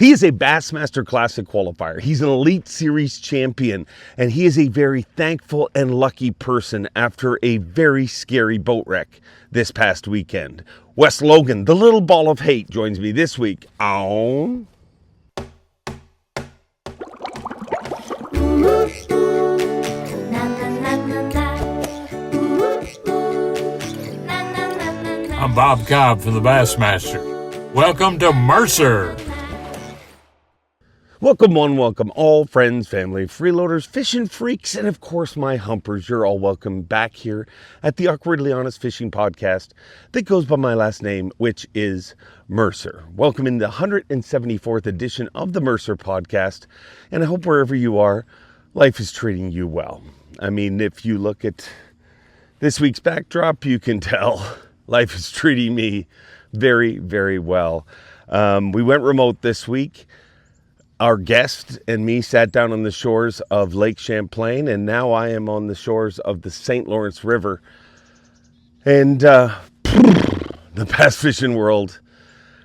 He is a Bassmaster Classic Qualifier. He's an Elite Series champion, and he is a very thankful and lucky person after a very scary boat wreck this past weekend. Wes Logan, the little ball of hate, joins me this week on... I'm Bob Cobb from the Bassmaster. Welcome to Mercer. Welcome one, welcome all, friends, family, freeloaders, fishing freaks, and of course my humpers. You're all welcome back here at the Awkwardly Honest Fishing Podcast that goes by my last name, which is Mercer. Welcome in the 174th edition of the Mercer Podcast, and I hope wherever you are, life is treating you well. I mean, if you look at this week's backdrop, you can tell life is treating me very, very well. We went remote this week. Our guest and me sat down on the shores of Lake Champlain, and now I am on the shores of the St. Lawrence River. And the bass fishing world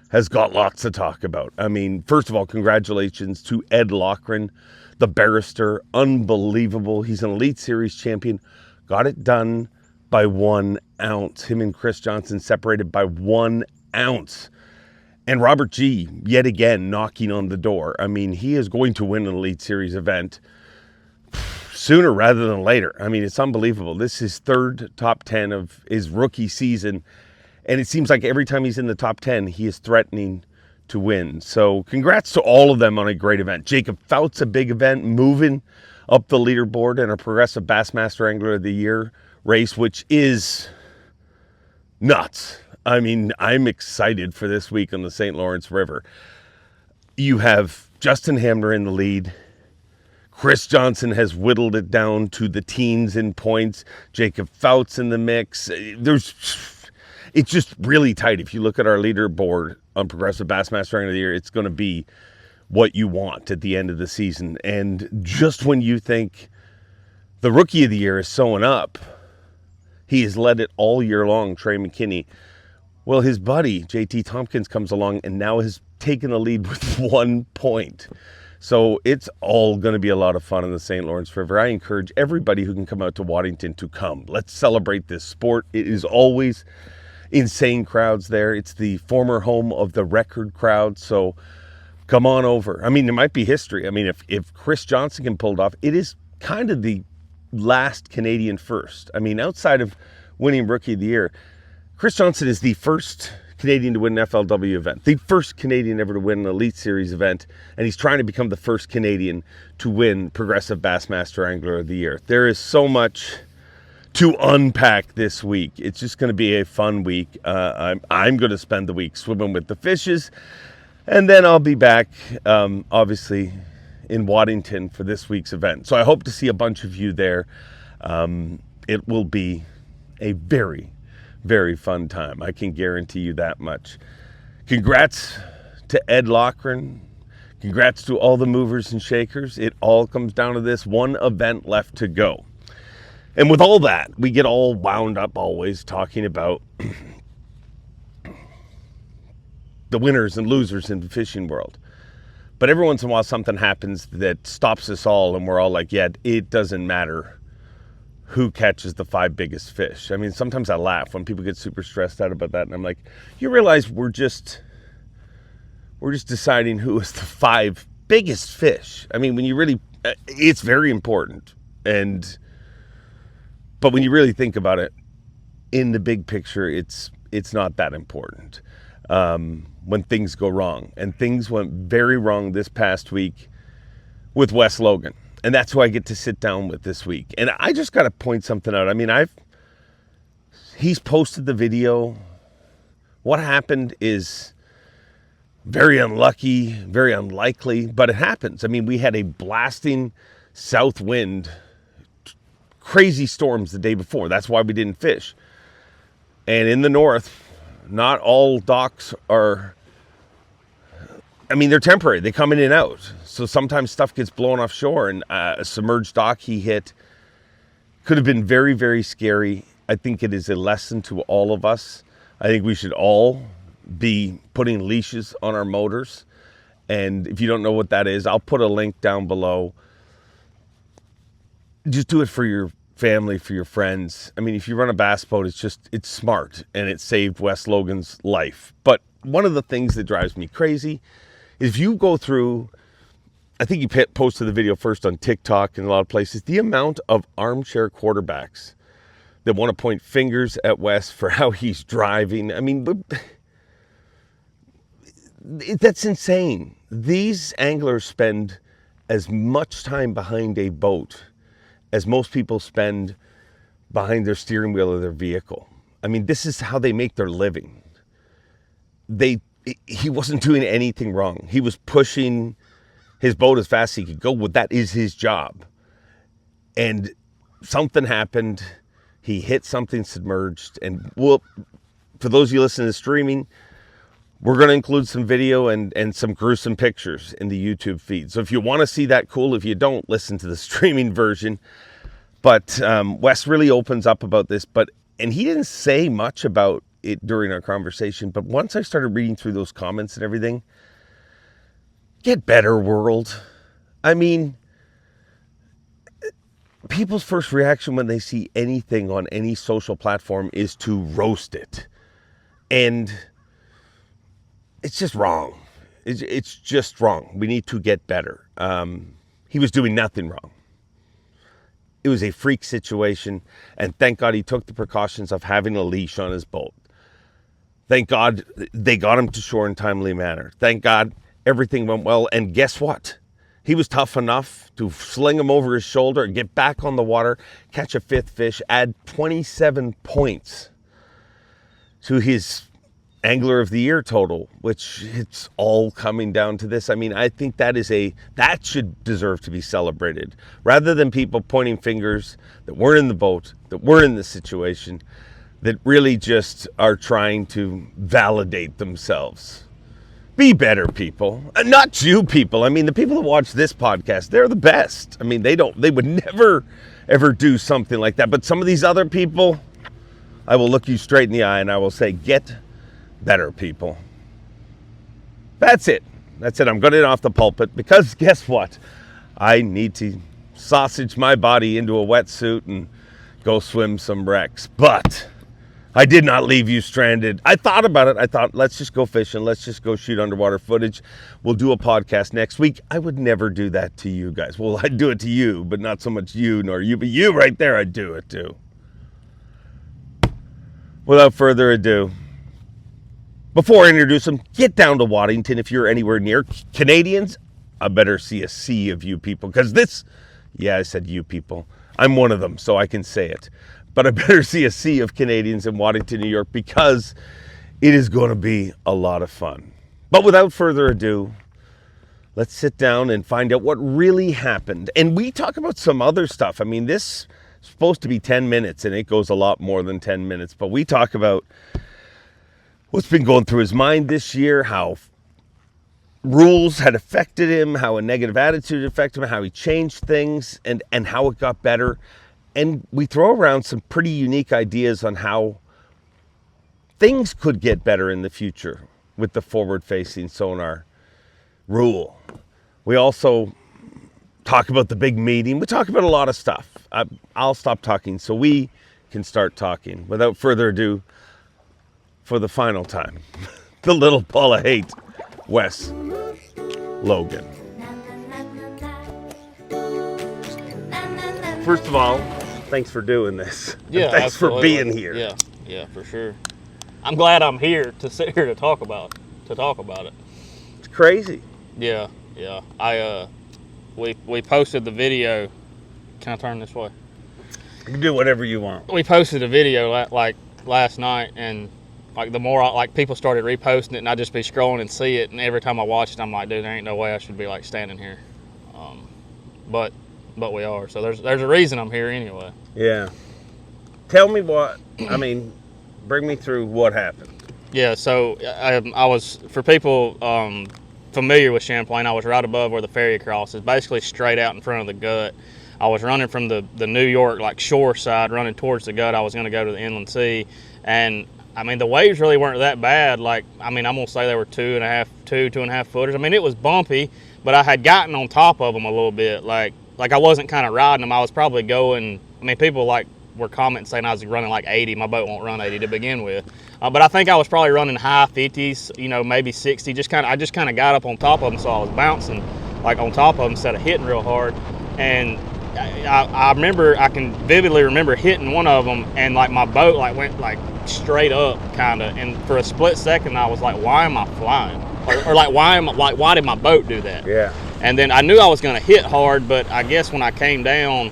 has got lots to talk about. I mean, first of all, congratulations to Ed Loughran, the barrister. Unbelievable. He's an Elite Series champion. Got it done by 1 ounce. Him and Chris Johnson separated by 1 ounce. And Robert G, yet again, knocking on the door. I mean, he is going to win an Elite Series event sooner rather than later. I mean, it's unbelievable. This is his third top 10 of his rookie season. And it seems like every time he's in the top 10, he is threatening to win. So congrats to all of them on a great event. Jacob Fouts, a big event, moving up the leaderboard in a Progressive Bassmaster Angler of the Year race, which is nuts. I mean, I'm excited for this week on the St. Lawrence River. You have Justin Hamner in the lead. Chris Johnson has whittled it down to the teens in points. Jacob Fouts in the mix. It's just really tight. If you look at our leaderboard on Progressive Bassmaster Angler of the Year, it's going to be what you want at the end of the season. And just when you think the Rookie of the Year is sewing up, he has led it all year long, Trey McKinney. Well, his buddy, JT Tompkins, comes along and now has taken the lead with 1 point. So it's all going to be a lot of fun in the St. Lawrence River. I encourage everybody who can come out to Waddington to come. Let's celebrate this sport. It is always insane crowds there. It's the former home of the record crowd. So come on over. I mean, there might be history. I mean, if Chris Johnson can pull it off, it is kind of the last Canadian first. I mean, outside of winning Rookie of the Year, Chris Johnson is the first Canadian to win an FLW event, the first Canadian ever to win an Elite Series event, and he's trying to become the first Canadian to win Progressive Bassmaster Angler of the Year. There is so much to unpack this week. It's just going to be a fun week. I'm going to spend the week swimming with the fishes, and then I'll be back, obviously, in Waddington for this week's event. So I hope to see a bunch of you there. It will be a very, very fun time. I can guarantee you that much. Congrats to Ed Loughran. Congrats to all the movers and shakers. It all comes down to this one event left to go. And with all that, we get all wound up always talking about the winners and losers in the fishing world. But every once in a while something happens that stops us all and we're all like, yeah, it doesn't matter who catches the 5 biggest fish. I mean, sometimes I laugh when people get super stressed out about that, and I'm like, you realize we're just deciding who is the 5 biggest fish. I mean, when you really, it's very important, but when you really think about it, in the big picture, it's not that important. When things go wrong, and things went very wrong this past week with Wes Logan. And that's who I get to sit down with this week. And I just got to point something out. I mean, he's posted the video. What happened is very unlucky, very unlikely, but it happens. I mean, we had a blasting south wind, crazy storms the day before. That's why we didn't fish. And in the north, not all docks are, I mean, they're temporary. They come in and out. So sometimes stuff gets blown offshore, and a submerged dock he hit could have been very, very scary. I think it is a lesson to all of us. I think we should all be putting leashes on our motors And if you don't know what that is, I'll put a link down below. Just do it for your family, for your friends. I mean, if you run a bass boat, it's smart, and it saved Wes Logan's life. But one of the things that drives me crazy is if you go through, I think you posted the video first on TikTok and a lot of places, the amount of armchair quarterbacks that want to point fingers at Wes for how he's driving. I mean, that's insane. These anglers spend as much time behind a boat as most people spend behind their steering wheel of their vehicle. I mean, this is how they make their living. He wasn't doing anything wrong. He was pushing his boat as fast as he could go. Well, that is his job. And something happened. He hit something submerged. And for those of you listening to streaming, we're going to include some video and some gruesome pictures in the YouTube feed. So if you want to see that, cool. If you don't, listen to the streaming version. But Wes really opens up about this. And he didn't say much about it during our conversation. But once I started reading through those comments and everything, get better, world. I mean, people's first reaction when they see anything on any social platform is to roast it. And it's just wrong. It's just wrong. We need to get better. He was doing nothing wrong. It was a freak situation, and thank God he took the precautions of having a leash on his boat. Thank God they got him to shore in a timely manner. Thank God everything went well, and guess what? He was tough enough to sling him over his shoulder and get back on the water, catch a fifth fish, add 27 points to his Angler of the Year total, which it's all coming down to this. I mean, I think that should deserve to be celebrated, rather than people pointing fingers that weren't in the boat, that weren't in the situation, that really just are trying to validate themselves. Be better, people. Not you people. I mean, the people that watch this podcast, they're the best. I mean, they would never, ever do something like that. But some of these other people, I will look you straight in the eye and I will say, get better, people. That's it. I'm getting off the pulpit because guess what? I need to sausage my body into a wetsuit and go swim some wrecks. But I did not leave you stranded. I thought about it. I thought, let's just go fishing. Let's just go shoot underwater footage. We'll do a podcast next week. I would never do that to you guys. Well, I'd do it to you, but not so much you nor you. But you right there, I'd do it to. Without further ado, before I introduce them, get down to Waddington if you're anywhere near. Canadians, I better see a sea of you people. Because I said you people. I'm one of them, so I can say it. But I better see a sea of Canadians in Waddington, New York, because it is going to be a lot of fun. But without further ado, let's sit down and find out what really happened. And we talk about some other stuff. I mean, this is supposed to be 10 minutes, and it goes a lot more than 10 minutes. But we talk about what's been going through his mind this year, how rules had affected him, how a negative attitude affected him, how he changed things, and how it got better. And we throw around some pretty unique ideas on how things could get better in the future with the forward-facing sonar rule. We also talk about the big meeting. We talk about a lot of stuff. I'll stop talking so we can start talking. Without further ado, for the final time, the little ball of hate, Wes Logan. First of all, thanks for doing this. Yeah, thanks absolutely. for being here. Yeah, for sure. I'm glad I'm here to sit here to talk about it. It's crazy. Yeah. We posted the video. Can I turn this way? You can do whatever you want. We posted a video like last night, and like the more people started reposting it, and I'd just be scrolling and see it, and every time I watch it, I'm like, dude, there ain't no way I should be like standing here. But we are. So there's a reason I'm here anyway. Yeah. Tell me bring me through what happened. Yeah, so I was, for people familiar with Champlain, I was right above where the ferry crosses, basically straight out in front of the gut. I was running from the New York shore side, running towards the gut. I was going to go to the inland sea, and I mean, the waves really weren't that bad. Like, I mean, I'm gonna say they were 2.5 footers. I mean, it was bumpy, but I had gotten on top of them a little bit. Like I wasn't kind of riding them. I was probably going. I mean, people like were commenting saying I was running like 80. My boat won't run 80 to begin with, but I think I was probably running high 50s. You know, maybe 60. I just kind of got up on top of them, so I was bouncing like on top of them instead of hitting real hard. And I remember, I can vividly remember hitting one of them, and like my boat like went like straight up kind of, and for a split second I was like, why am I flying, or like why did my boat do that? Yeah. And then I knew I was going to hit hard, but I guess when I came down,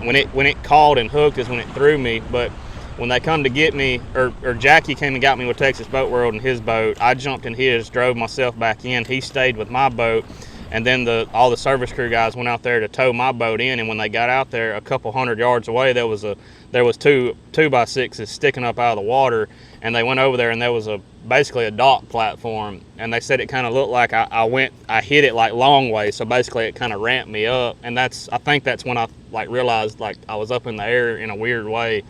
when it called and hooked is when it threw me. But when they come to get me, or Jackie came and got me with Texas Boat World in his boat, I jumped in his, drove myself back in. He stayed with my boat. And then all the service crew guys went out there to tow my boat in, and when they got out there, a couple 100 yards away, there was 2x6s sticking up out of the water, and they went over there, and there was basically a dock platform, and they said it kind of looked like I hit it like long way, so basically it kind of ramped me up, and I think that's when I like realized like I was up in the air in a weird way.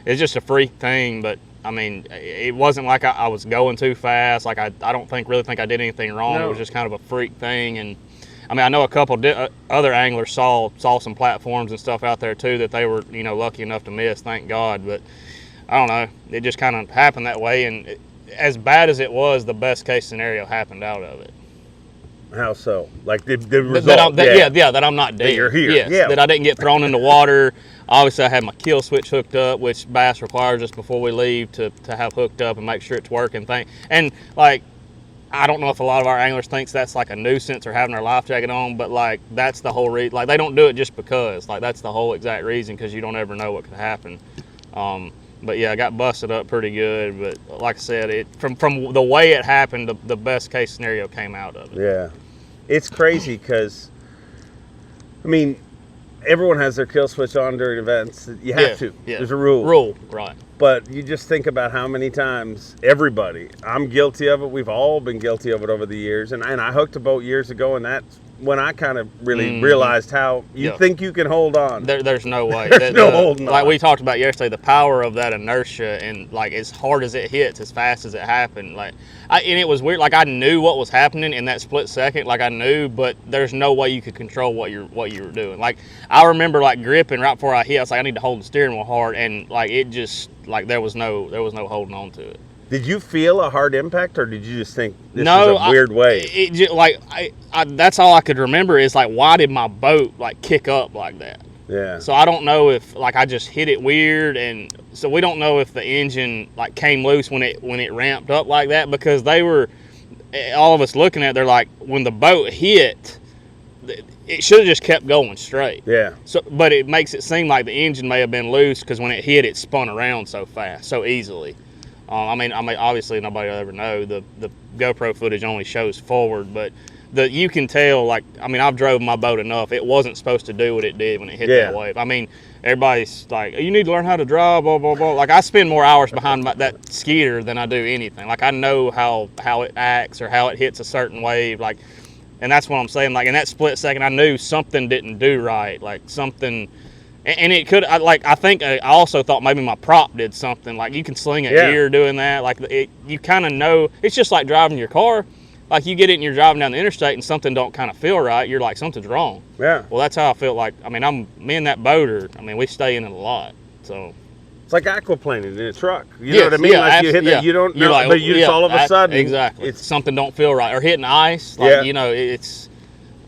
It's just a freak thing, but I mean, it wasn't like I was going too fast. Like I don't really think I did anything wrong. No. It was just kind of a freak thing. And I mean, I know a couple other anglers saw some platforms and stuff out there too that they were, you know, lucky enough to miss. Thank God. But I don't know. It just kind of happened that way. And as bad as it was, the best case scenario happened out of it. How so? Like the result? That I'm not dead. That you're here. Yes, yeah. That I didn't get thrown in the water. Obviously, I had my kill switch hooked up, which Bass requires us before we leave to have hooked up and make sure it's working. And like, I don't know if a lot of our anglers thinks that's like a nuisance or having their life jacket on, but like that's the whole reason. Like they don't do it just because. Like that's the whole exact reason, because you don't ever know what could happen. But yeah, I got busted up pretty good. But like I said, from the way it happened, the best case scenario came out of it. Yeah, it's crazy because, I mean, everyone has their kill switch on during events. You have to. Yeah. There's a rule. Right. But you just think about how many times everybody, I'm guilty of it. We've all been guilty of it over the years. And I hooked a boat years ago, and that's when I kind of really realized how you think you can hold on. There's no way. There's no holding on. Like we talked about yesterday, the power of that inertia, and like as hard as it hits, as fast as it happened. And it was weird. Like I knew what was happening in that split second. Like I knew, but there's no way you could control what you were doing. Like I remember like gripping right before I hit. I was like, I need to hold the steering wheel hard, and like it just like there was no holding on to it. Did you feel a hard impact, or did you just think this is a weird wave? That's all I could remember is like, why did my boat like kick up like that? Yeah. So I don't know if like I just hit it weird, and so we don't know if the engine like came loose when it ramped up like that, because they were, all of us looking at it, they're like, when the boat hit, it should have just kept going straight. Yeah. So, but it makes it seem like the engine may have been loose because when it hit, it spun around so fast, so easily. I mean, obviously nobody will ever know. The GoPro footage only shows forward, but you can tell. Like, I mean, I've drove my boat enough. It wasn't supposed to do what it did when it hit that wave. I mean, everybody's like, you need to learn how to drive, blah blah blah. Like, I spend more hours behind that skeeter than I do anything. Like, I know how it acts or how it hits a certain wave. Like, and that's what I'm saying. Like, in that split second, I knew something didn't do right. Like something. And it could, I think I also thought maybe my prop did something. Like, you can sling a gear doing that. Like, you kind of know. It's just like driving your car. Like, you get it and you're driving down the interstate and something don't kind of feel right. You're like, something's wrong. Yeah. Well, that's how I feel. Like, I mean, me and that boater, I mean, we stay in it a lot. So. It's like aquaplaning in a truck. You know what I mean? Yeah, like you hit that, you don't know, like, but you just all of a sudden. Exactly. It's something don't feel right. Or hitting ice. Like, you know,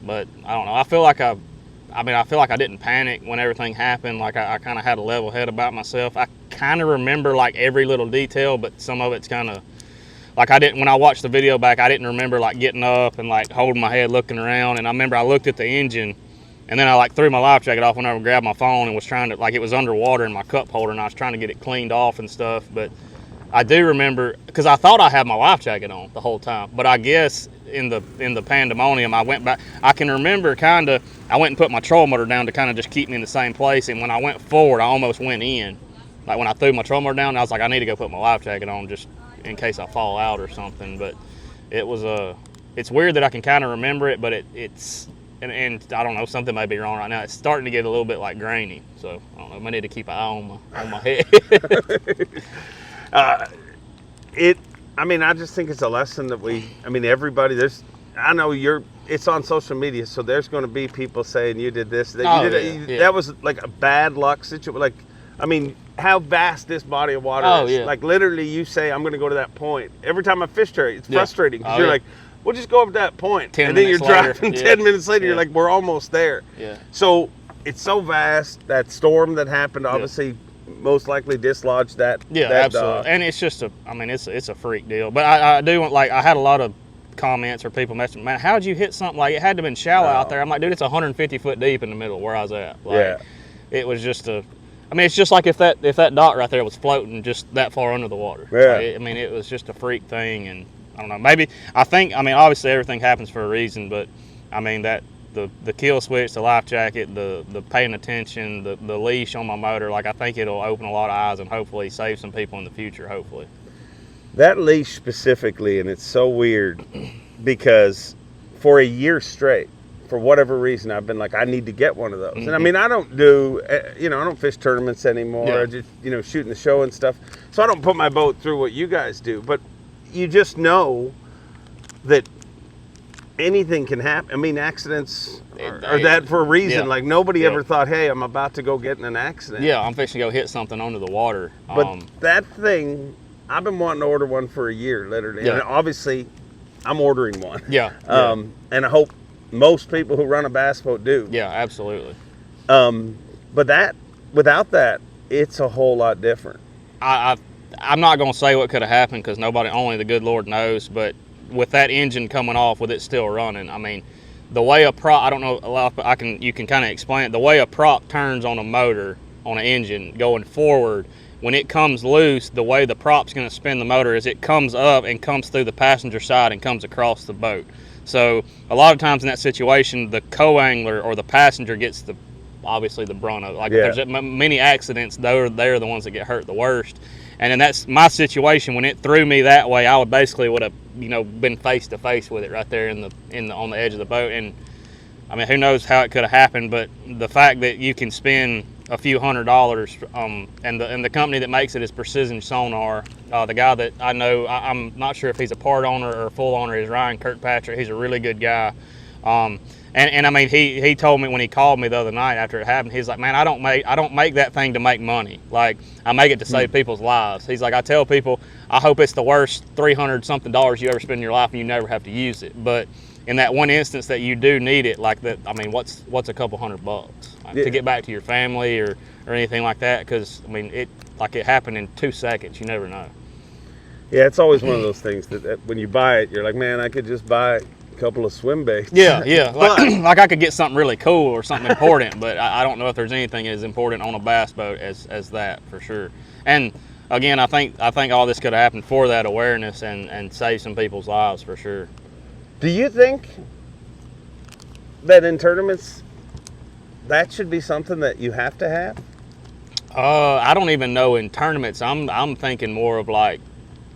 but I don't know. I feel like I didn't panic when everything happened. Like, I kind of had a level head about myself. I kind of remember, like, every little detail, but some of it's kind of, like, when I watched the video back, I didn't remember, like, getting up and, like, holding my head, looking around. And I remember I looked at the engine, and then I, like, threw my life jacket off, went over and grabbed my phone and was trying to, like, it was underwater in my cup holder, and I was trying to get it cleaned off and stuff. But I do remember, because I thought I had my life jacket on the whole time, but I guess in the pandemonium, I went back. I can remember I went and put my trolling motor down to kind of just keep me in the same place, and when I went forward, I almost went in. Like, when I threw my trolling motor down, I was like, I need to go put my life jacket on just in case I fall out or something. But it was it's weird that I can kind of remember it, but it's and I don't know, something may be wrong right now. It's starting to get a little bit like grainy, so I don't know. I need to keep an eye on my head. I just think it's a lesson that everybody, it's on social media, so there's going to be people saying you did this, that was like a bad luck situation. Like, how vast this body of water is. Like, literally, you say, I'm going to go to that point. Every time I fish there, it's frustrating because you're like, we'll just go up to that point. And then you're driving 10 minutes later, you're like, we're almost there. Yeah. So it's so vast. That storm that happened, obviously, most likely dislodged that. Yeah, that absolutely. And it's just it's a freak deal. But I do want, like, I had a lot of comments or people messaging, man, how'd you hit something like it had to have been shallow out there? I'm like, dude, it's 150 foot deep in the middle where I was at. Like, it was just it's just like if that dock right there was floating just that far under the water. Yeah. Like, it was just a freak thing, and I don't know. Obviously everything happens for a reason, but that the kill switch, the life jacket, the paying attention, the leash on my motor, like, I think it'll open a lot of eyes and hopefully save some people in the future. Hopefully. That leash specifically, and it's so weird because for a year straight, for whatever reason, I've been like, I need to get one of those. Mm-hmm. And I don't do, I don't fish tournaments anymore. I just, shooting the show and stuff. So I don't put my boat through what you guys do. But you just know that anything can happen. Accidents are that for a reason. Like, nobody ever thought, hey, I'm about to go get in an accident. Yeah, I'm fixing to go hit something under the water. But that thing, I've been wanting to order one for a year, literally. Yeah. And obviously, I'm ordering one. Yeah. And I hope most people who run a bass boat do. Yeah, absolutely. But without that, it's a whole lot different. I'm not going to say what could have happened because only the good Lord knows. But with that engine coming off, with it still running, the way a prop, I don't know, you can kind of explain it. The way a prop turns on a motor, on an engine going forward, when it comes loose, the way the prop's going to spin the motor is it comes up and comes through the passenger side and comes across the boat. So a lot of times in that situation, the co-angler or the passenger gets obviously the brunt of it. Like, if there's many accidents, they're the ones that get hurt the worst. And then that's my situation. When it threw me that way, I would have been face to face with it right there on the edge of the boat. And who knows how it could have happened, but the fact that you can spend a few $100s, and the company that makes it is Precision Sonar. The guy that I know, I'm not sure if he's a part owner or a full owner, is Ryan Kirkpatrick. He's a really good guy. He told me when he called me the other night after it happened, he's like, man, I don't make that thing to make money. Like, I make it to save people's lives. He's like, I tell people, I hope it's the worst $300-something you ever spend in your life and you never have to use it. But in that one instance that you do need it, like that, what's a couple $100 to get back to your family or anything like that? Because it happened in 2 seconds. You never know. Yeah, it's always one of those things that when you buy it, you're like, man, I could just buy a couple of swim baits. Yeah. Like I could get something really cool or something important, but I don't know if there's anything as important on a bass boat as that, for sure. And again, I think all this could have happened for that awareness and save some people's lives, for sure. Do you think that in tournaments that should be something that you have to have? I don't even know in tournaments. I'm thinking more of like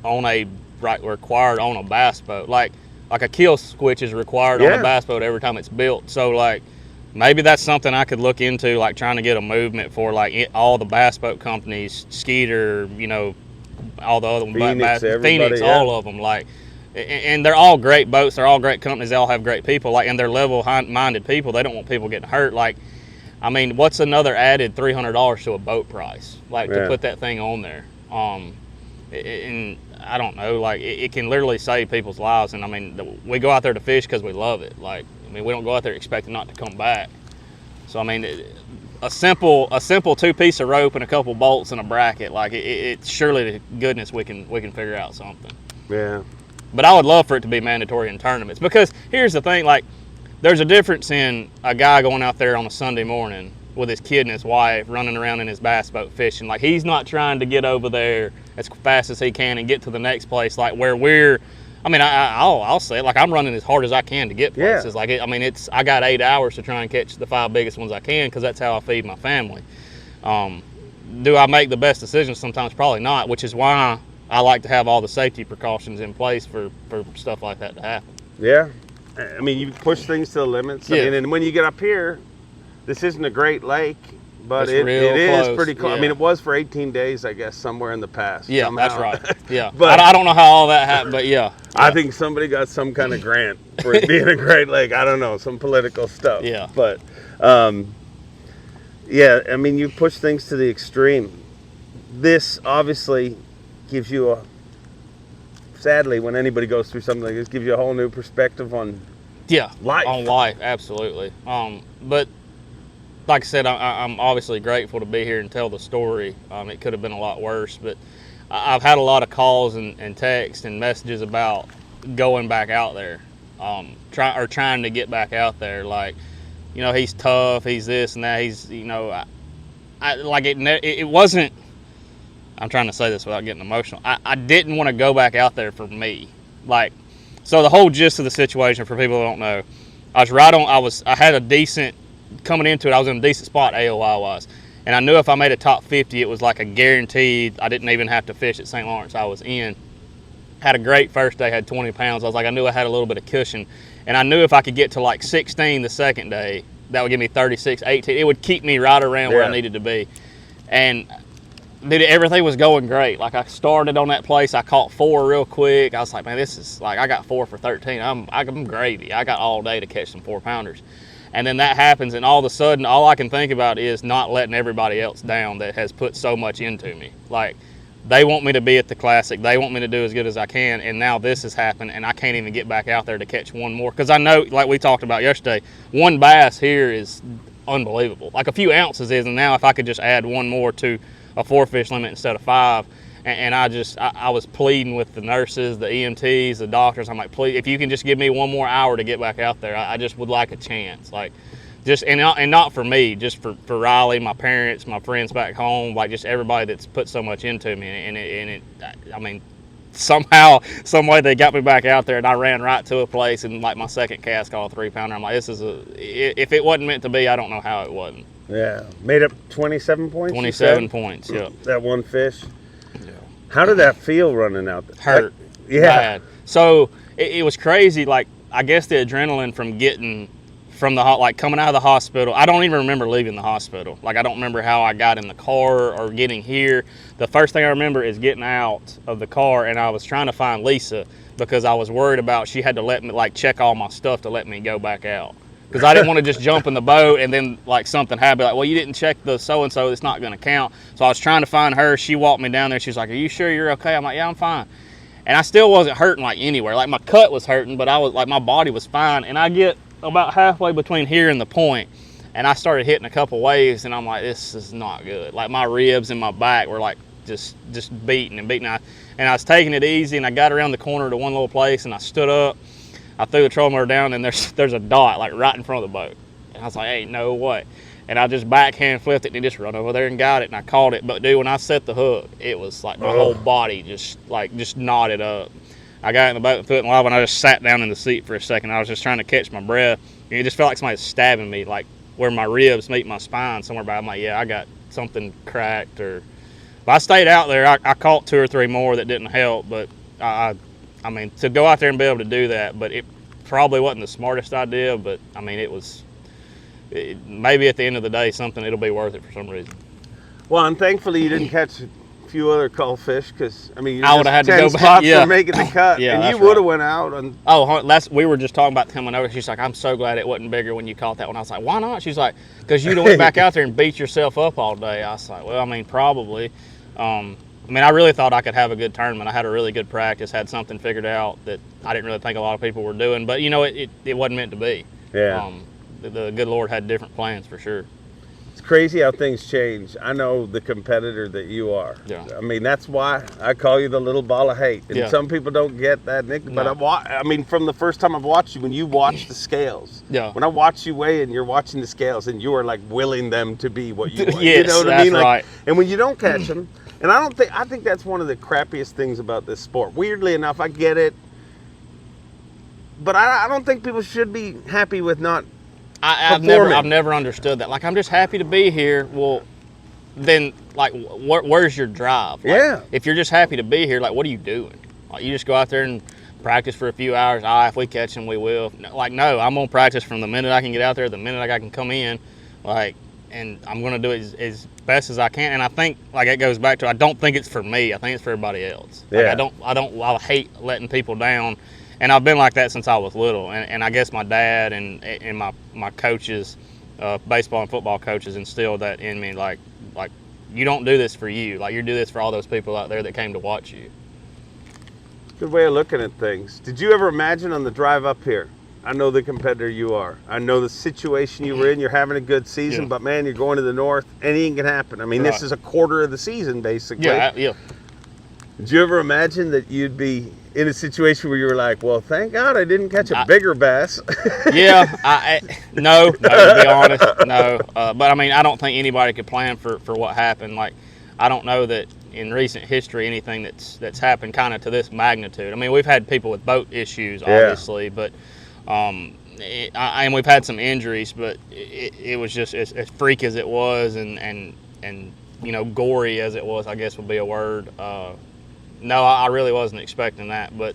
required on a bass boat. Like a kill switch is required on a bass boat every time it's built. So like maybe that's something I could look into, like trying to get a movement for like all the bass boat companies, Skeeter, all the other Phoenix, all of them. Like, and they're all great boats. They're all great companies. They all have great people. Like, and they're level-minded people. They don't want people getting hurt. Like, what's another added $300 to a boat price? Like, to put that thing on there. And I don't know. Like, it can literally save people's lives. And we go out there to fish because we love it. Like, we don't go out there expecting not to come back. So a simple 2-piece of rope and a couple bolts and a bracket. Like, it's surely to goodness we can figure out something. Yeah. But I would love for it to be mandatory in tournaments, because here's the thing, like, there's a difference in a guy going out there on a Sunday morning with his kid and his wife running around in his bass boat fishing. Like, he's not trying to get over there as fast as he can and get to the next place, like where we're, I'll say it, like, I'm running as hard as I can to get places. Like, I got 8 hours to try and catch the 5 biggest ones I can, because that's how I feed my family. Do I make the best decisions? Sometimes probably not, which is why I like to have all the safety precautions in place for stuff like that to happen. Yeah. You push things to the limits. And when you get up here, this isn't a great lake, But It's it real is close, pretty close. I yeah. mean, it was for 18 days, I guess, somewhere in the past. Yeah, somehow. that's right. Yeah, But- I don't know how all that happened, but yeah. I think somebody got some kind of grant for it being a Great Lake. I don't know, some political stuff. Yeah. But, yeah, I mean, you push things to the extreme. This obviously gives you sadly, when anybody goes through something like this, gives you a whole new perspective on life. On life, absolutely. But like I said, I'm obviously grateful to be here and tell the story. It could have been a lot worse, but I've had a lot of calls and texts and messages about going back out there, trying to get back out there. Like, he's tough, he's this and that. He's, it wasn't. I'm trying to say this without getting emotional. I didn't want to go back out there for me. Like, so the whole gist of the situation, for people who don't know, I had a decent, coming into it, I was in a decent spot AOI-wise. And I knew if I made a top 50, it was like a guaranteed, I didn't even have to fish at St. Lawrence. I was in. Had a great first day, had 20 pounds. I knew I had a little bit of cushion. And I knew if I could get to like 16 the second day, that would give me 36, 18. It would keep me right around where I needed to be. And dude, everything was going great. Like, I started on that place, I caught 4 real quick. I was like, man, this is like, I got 4 for 13. I'm gravy. I got all day to catch some 4-pounders. And then that happens, and all of a sudden, all I can think about is not letting everybody else down that has put so much into me. Like, they want me to be at the Classic. They want me to do as good as I can, and now this has happened, and I can't even get back out there to catch one more. Because I know, like we talked about yesterday, one bass here is unbelievable. Like, a few ounces is, and now if I could just add one more to a 4-fish limit instead of 5, and I was pleading with the nurses, the EMTs, the doctors. I'm like, please, if you can just give me one more hour to get back out there, I just would like a chance. Like, just and not for me, just for Riley, my parents, my friends back home, like just everybody that's put so much into me. And I mean, somehow, some way they got me back out there, and I ran right to a place, and like my second cast caught a 3-pounder. I'm like, if it wasn't meant to be, I don't know how it wasn't. Yeah, made up 27 points. 27 points. Yeah. That one fish. Yeah. How did that feel running out there? Hurt. Yeah. Bad. So it was crazy. Like, I guess the adrenaline from getting from coming out of the hospital. I don't even remember leaving the hospital. Like, I don't remember how I got in the car or getting here. The first thing I remember is getting out of the car, and I was trying to find Lisa because I was worried about she had to let me check all my stuff to let me go back out. Because I didn't want to just jump in the boat and then something happened. Like, well, you didn't check the so-and-so, it's not going to count. So I was trying to find her. She walked me down there. She was like, are you sure you're okay? I'm like, yeah, I'm fine. And I still wasn't hurting anywhere. Like, my cut was hurting, but I was my body was fine. And I get about halfway between here and the point, and I started hitting a couple waves, and I'm like, this is not good. Like, my ribs and my back were just beating and beating. And I was taking it easy, and I got around the corner to one little place, and I stood up. I threw the trolling motor down, and there's a dot right in front of the boat. And I was like, hey, no way. And I just backhand flipped it and just run over there and got it, and I caught it. But dude, when I set the hook, it was like my whole body just knotted up. I got in the boat and threw it in the water, and I just sat down in the seat for a second. I was just trying to catch my breath. And it just felt like somebody was stabbing me, like where my ribs meet my spine somewhere. But I'm like, yeah, I got something cracked. But I stayed out there. I caught 2 or 3 more that didn't help, but I mean, to go out there and be able to do that, but it probably wasn't the smartest idea, but I mean, maybe at the end of the day, it'll be worth it for some reason. Well, and thankfully you didn't catch a few other cull fish, because, I mean, I would have had to go back. spots for making the cut, Yeah, and you that's would have right. went out. And we were just talking about coming over. She's like, I'm so glad it wasn't bigger when you caught that one. I was like, why not? She's like, because you went back out there and beat yourself up all day. I was like, well, I mean, probably. I mean, I really thought I could have a good tournament. I had a really good practice, had something figured out that I didn't really think a lot of people were doing. But, it wasn't meant to be. Yeah. The good Lord had different plans for sure. It's crazy how things change. I know the competitor that you are. Yeah. I mean, that's why I call you the little ball of hate. And some people don't get that, Nick. But No. I mean, from the first time I've watched you, when you watch the scales. Yeah. When I watch you weigh and you're watching the scales, and you are willing them to be what you want. Yes, you know what I that's mean? right. And when you don't catch them, and I think that's one of the crappiest things about this sport. Weirdly enough, I get it, but I don't think people should be happy with not. I've never understood that. Like, I'm just happy to be here. Well, then, where's your drive? Yeah. If you're just happy to be here, what are you doing? You just go out there and practice for a few hours. If we catch them, we will. No, I'm gonna practice from the minute I can get out there, the minute I can come in. and I'm going to do it as best as I can. And I think, like, it goes back to, I don't think it's for me. I think it's for everybody else. Yeah. Like, I hate letting people down. And I've been like that since I was little. And I guess my dad and my coaches, baseball and football coaches, instilled that in me. Like you don't do this for you. Like, you do this for all those people out there that came to watch you. Good way of looking at things. Did you ever imagine on the drive up here? I know the competitor you are. I know the situation you were in. You're having a good season, but man, you're going to the north. Anything can happen. I mean, This is a quarter of the season, basically. Yeah. Did you ever imagine that you'd be in a situation where you were like, well, thank God I didn't catch a bigger bass? Yeah. No, to be honest, no. But I mean, I don't think anybody could plan for what happened. Like, I don't know that in recent history anything that's happened kind of to this magnitude. I mean, we've had people with boat issues, obviously, but and we've had some injuries, but it was just as freak as it was, and gory as it was, I guess would be a word. No, I really wasn't expecting that, but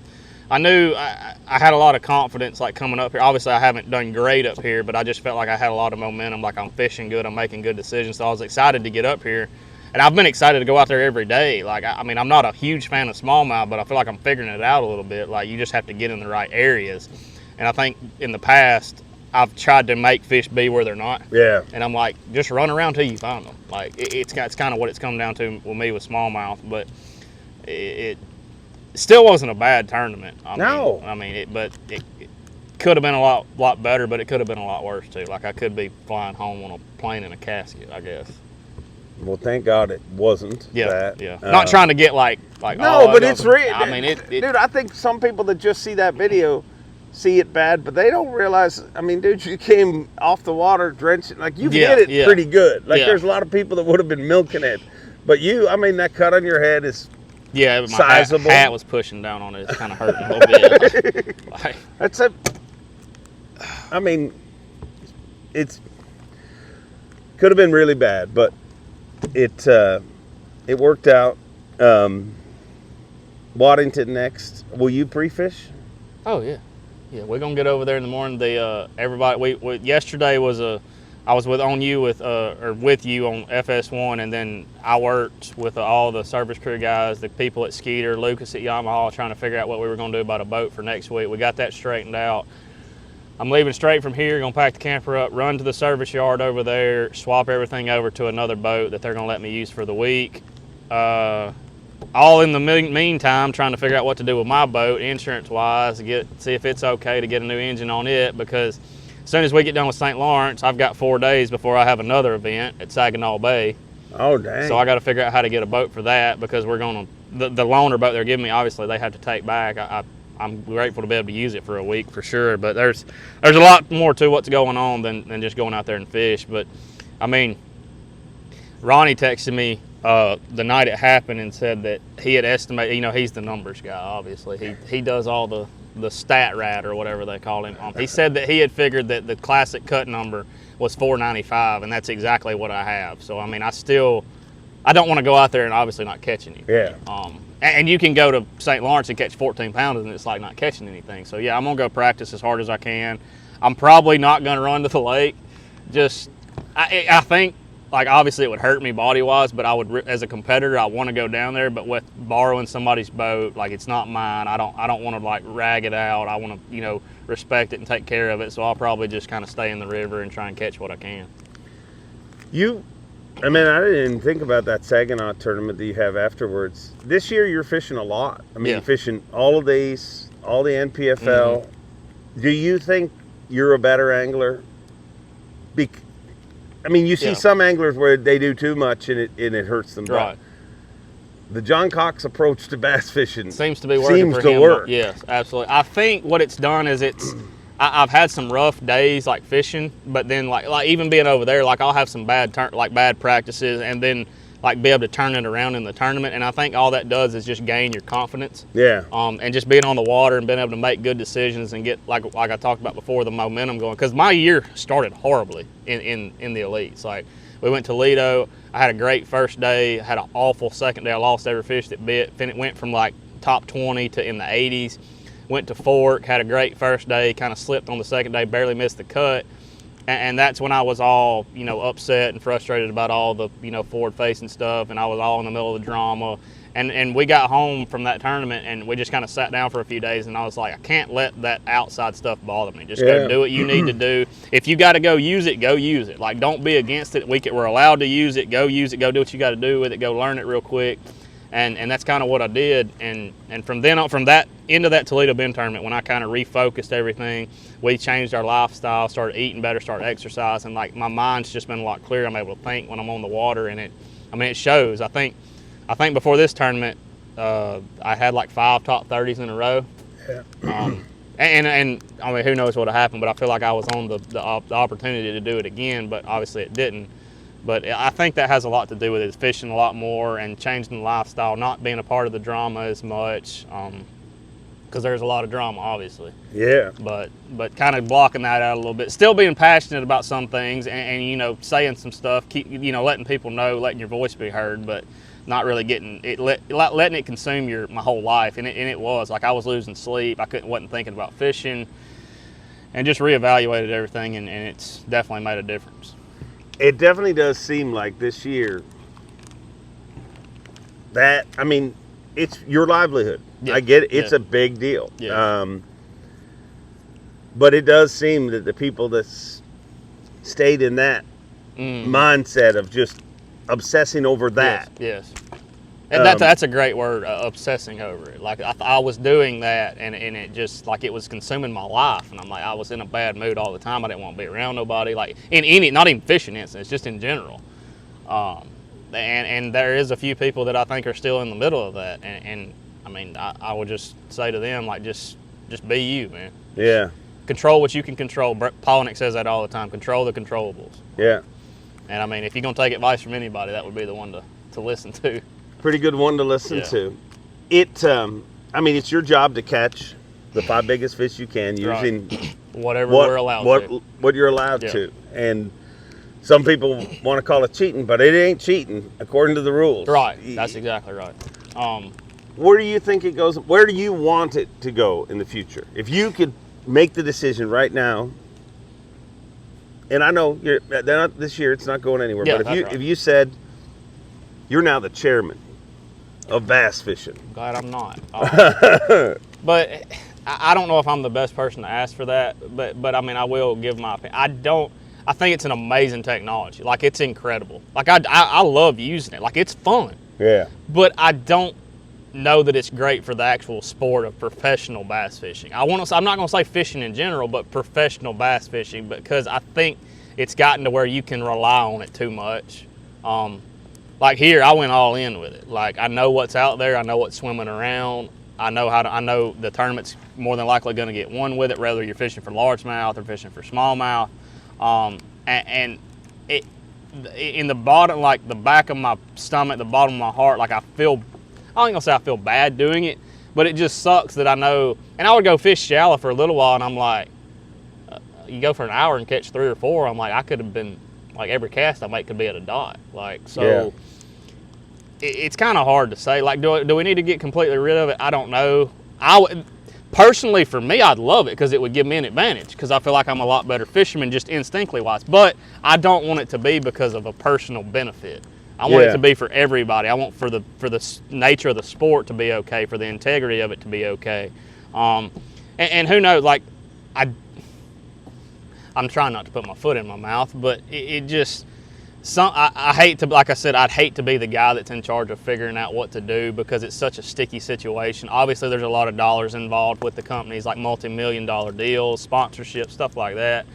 I knew I had a lot of confidence, like, coming up here. Obviously, I haven't done great up here, but I just felt like I had a lot of momentum, like I'm fishing good, I'm making good decisions, so I was excited to get up here. And I've been excited to go out there every day. Like, I mean, I'm not a huge fan of smallmouth, but I feel like I'm figuring it out a little bit. Like, you just have to get in the right areas. And I think in the past, I've tried to make fish be where they're not. Yeah. And I'm like, just run around till you find them. Like, it's kind of what it's come down to with me with smallmouth. But it still wasn't a bad tournament. I mean, it could have been a lot better, but it could have been a lot worse too. Like, I could be flying home on a plane in a casket, I guess. Well, thank God it wasn't. Yeah. Not trying to get like. No, but it's real. I mean, dude, I think some people that just see that video see it bad, but they don't realize. I mean, dude, you came off the water drenching. Like, you hit it pretty good. Like, there's a lot of people that would have been milking it, but you. I mean, that cut on your head is. Yeah, my sizable. Hat was pushing down on it. It's kind of hurting a little bit. That's a. I mean, it's could have been really bad, but it worked out. Waddington next. Will you pre-fish? Oh yeah, we're gonna get over there in the morning. Everybody. We yesterday was I was with you on FS1, and then I worked with all the service crew guys, the people at Skeeter, Lucas at Yamaha, trying to figure out what we were going to do about a boat for next week. We got that straightened out. I'm leaving straight from here, going to pack the camper up, run to the service yard over there, swap everything over to another boat that they're going to let me use for the week. All in the meantime, trying to figure out what to do with my boat, insurance-wise, see if it's okay to get a new engine on it, because as soon as we get done with St. Lawrence, I've got 4 days before I have another event at Saginaw Bay. Oh, dang. So I got to figure out how to get a boat for that, because we're going to, the loaner boat they're giving me, obviously they have to take back. I'm grateful to be able to use it for a week for sure, but there's a lot more to what's going on than just going out there and fish. But I mean, Ronnie texted me the night it happened and said that he had estimated, he's the numbers guy, obviously. He does all the stat rat or whatever they call him. He said that he had figured that the classic cut number was 495, and that's exactly what I have. So I mean, I don't want to go out there and obviously not catch anything. Yeah. And you can go to St. Lawrence and catch 14 pounders and it's like not catching anything. So yeah, I'm gonna go practice as hard as I can. I'm probably not gonna run to the lake. I think, like, obviously it would hurt me body-wise, but I would, as a competitor, I want to go down there. But with borrowing somebody's boat, like, it's not mine. I don't want to like rag it out. I want to respect it and take care of it. So I'll probably just kind of stay in the river and try and catch what I can. I didn't even think about that Saginaw tournament that you have afterwards. This year you're fishing a lot. You're fishing all of these, all the NPFL. Mm-hmm. Do you think you're a better angler? You see some anglers where they do too much and it hurts them. Right. The John Cox approach to bass fishing seems to be working for him. Work. Yes, absolutely. I think what it's done is I've had some rough days like fishing, but then like even being over there, like I'll have some bad practices and then like be able to turn it around in the tournament. And I think all that does is just gain your confidence. Yeah. And just being on the water and being able to make good decisions and get like I talked about before, the momentum going. Because my year started horribly in the elites. Like, we went to Lido. I had a great first day. Had an awful second day. I lost every fish that bit. It went from like top 20 to in the 80s. Went to Fork. Had a great first day. Kind of slipped on the second day. Barely missed the cut. And that's when I was all, upset and frustrated about all the, forward-facing stuff, and I was all in the middle of the drama. And we got home from that tournament, and we just kind of sat down for a few days, and I was like, I can't let that outside stuff bother me. Just go do what you need to do. If you got to go use it, go use it. Like, don't be against it. We're allowed to use it. Go use it. Go do what you got to do with it. Go learn it real quick. And that's kind of what I did. And from then on, from that into that Toledo Bend tournament, when I kind of refocused everything, we changed our lifestyle, started eating better, started exercising. Like, my mind's just been a lot clearer. I'm able to think when I'm on the water, and it shows. I think before this tournament, I had like 5 top 30s in a row. Yeah. And I mean, who knows what'll happen? But I feel like I was on the opportunity to do it again, but obviously it didn't. But I think that has a lot to do with it, fishing a lot more and changing the lifestyle, not being a part of the drama as much, because there's a lot of drama, obviously. Yeah. But kind of blocking that out a little bit. Still being passionate about some things and saying some stuff, keep letting people know, letting your voice be heard, but not really getting it, letting it consume my whole life. And it was like I was losing sleep. I wasn't thinking about fishing, and just reevaluated everything, and it's definitely made a difference. It definitely does seem like this year that, I mean, it's your livelihood. Yeah. I get it. It's a big deal. Yeah. But it does seem that the people that stayed in that mindset of just obsessing over that. Yes. And that's a great word, obsessing over it. Like, I was doing that, and it just, like, it was consuming my life. And I'm like, I was in a bad mood all the time. I didn't want to be around nobody. Like, in any, not even fishing instance, just in general. And there is a few people that I think are still in the middle of that. And I mean, I would just say to them, like, just be you, man. Yeah. Control what you can control. Polnick says that all the time. Control the controllables. Yeah. And I mean, if you're going to take advice from anybody, that would be the one to listen to. Pretty good one to listen to. I mean, it's your job to catch the 5 biggest fish you can using whatever we're allowed to. What you're allowed to. And some people want to call it cheating, but it ain't cheating according to the rules. Right. That's exactly right. Where do you think it goes? Where do you want it to go in the future? If you could make the decision right now, and I know this year it's not going anywhere, but if you said you're now the chairman of bass fishing. I'm glad I'm not. But I don't know if I'm the best person to ask for that, but I mean, I will give my opinion. I think it's an amazing technology. Like, it's incredible. Like, I love using it. Like, it's fun. Yeah. But I don't know that it's great for the actual sport of professional bass fishing. I'm not going to say fishing in general, but professional bass fishing, because I think it's gotten to where you can rely on it too much. Like here, I went all in with it. Like, I know what's out there. I know what's swimming around. I know the tournament's more than likely going to get one with it, whether you're fishing for largemouth or fishing for smallmouth. And it, in the bottom, like the back of my stomach, the bottom of my heart, like I ain't gonna say I feel bad doing it, but it just sucks that I know. And I would go fish shallow for a little while, and I'm like, you go for an hour and catch 3 or 4. I'm like, I could have been, like, every cast I make could be at a dot. Like, so. Yeah. It's kind of hard to say. Like, do we need to get completely rid of it? I don't know. Personally, for me, I'd love it because it would give me an advantage, because I feel like I'm a lot better fisherman just instinctively wise. But I don't want it to be because of a personal benefit. I want it to be for everybody. I want for the nature of the sport to be okay, for the integrity of it to be okay. And who knows? Like, I'm trying not to put my foot in my mouth, but it just. I hate to, like I said, I'd hate to be the guy that's in charge of figuring out what to do, because it's such a sticky situation. Obviously, there's a lot of dollars involved with the companies, like multi-million-dollar deals, sponsorship, stuff like that.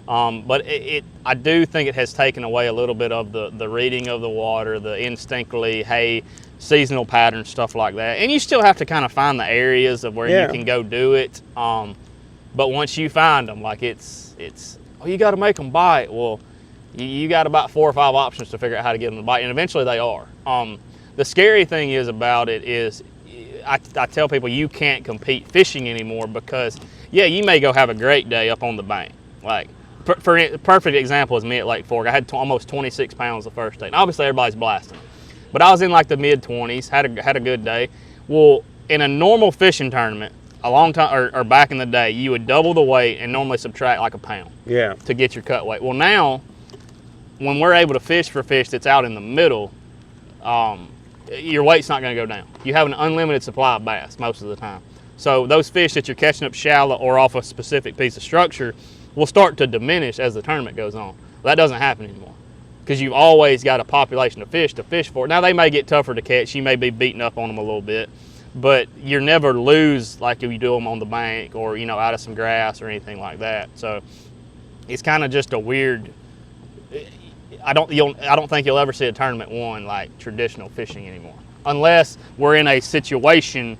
But I do think it has taken away a little bit of the reading of the water, the instinctively, hey, seasonal patterns, stuff like that. And you still have to kind of find the areas of where you can go do it. But once you find them, like you got to make them bite. Well, you got about 4 or 5 options to figure out how to get them to bite, and eventually they are. The scary thing about it is I tell people you can't compete fishing anymore, because, you may go have a great day up on the bank. Like, for a perfect example is me at Lake Fork. I had almost 26 pounds the first day, and obviously everybody's blasting. But I was in like the mid-20s, had a good day. Well, in a normal fishing tournament, a long time, or back in the day, you would double the weight and normally subtract like a pound to get your cut weight. Well, now, when we're able to fish for fish that's out in the middle, your weight's not going to go down. You have an unlimited supply of bass most of the time. So those fish that you're catching up shallow or off a specific piece of structure will start to diminish as the tournament goes on. Well, that doesn't happen anymore because you've always got a population of fish to fish for. Now, they may get tougher to catch. You may be beating up on them a little bit, but you never lose like if you do them on the bank or, out of some grass or anything like that. So it's kind of just a weird. I don't think you'll ever see a tournament won like traditional fishing anymore, unless we're in a situation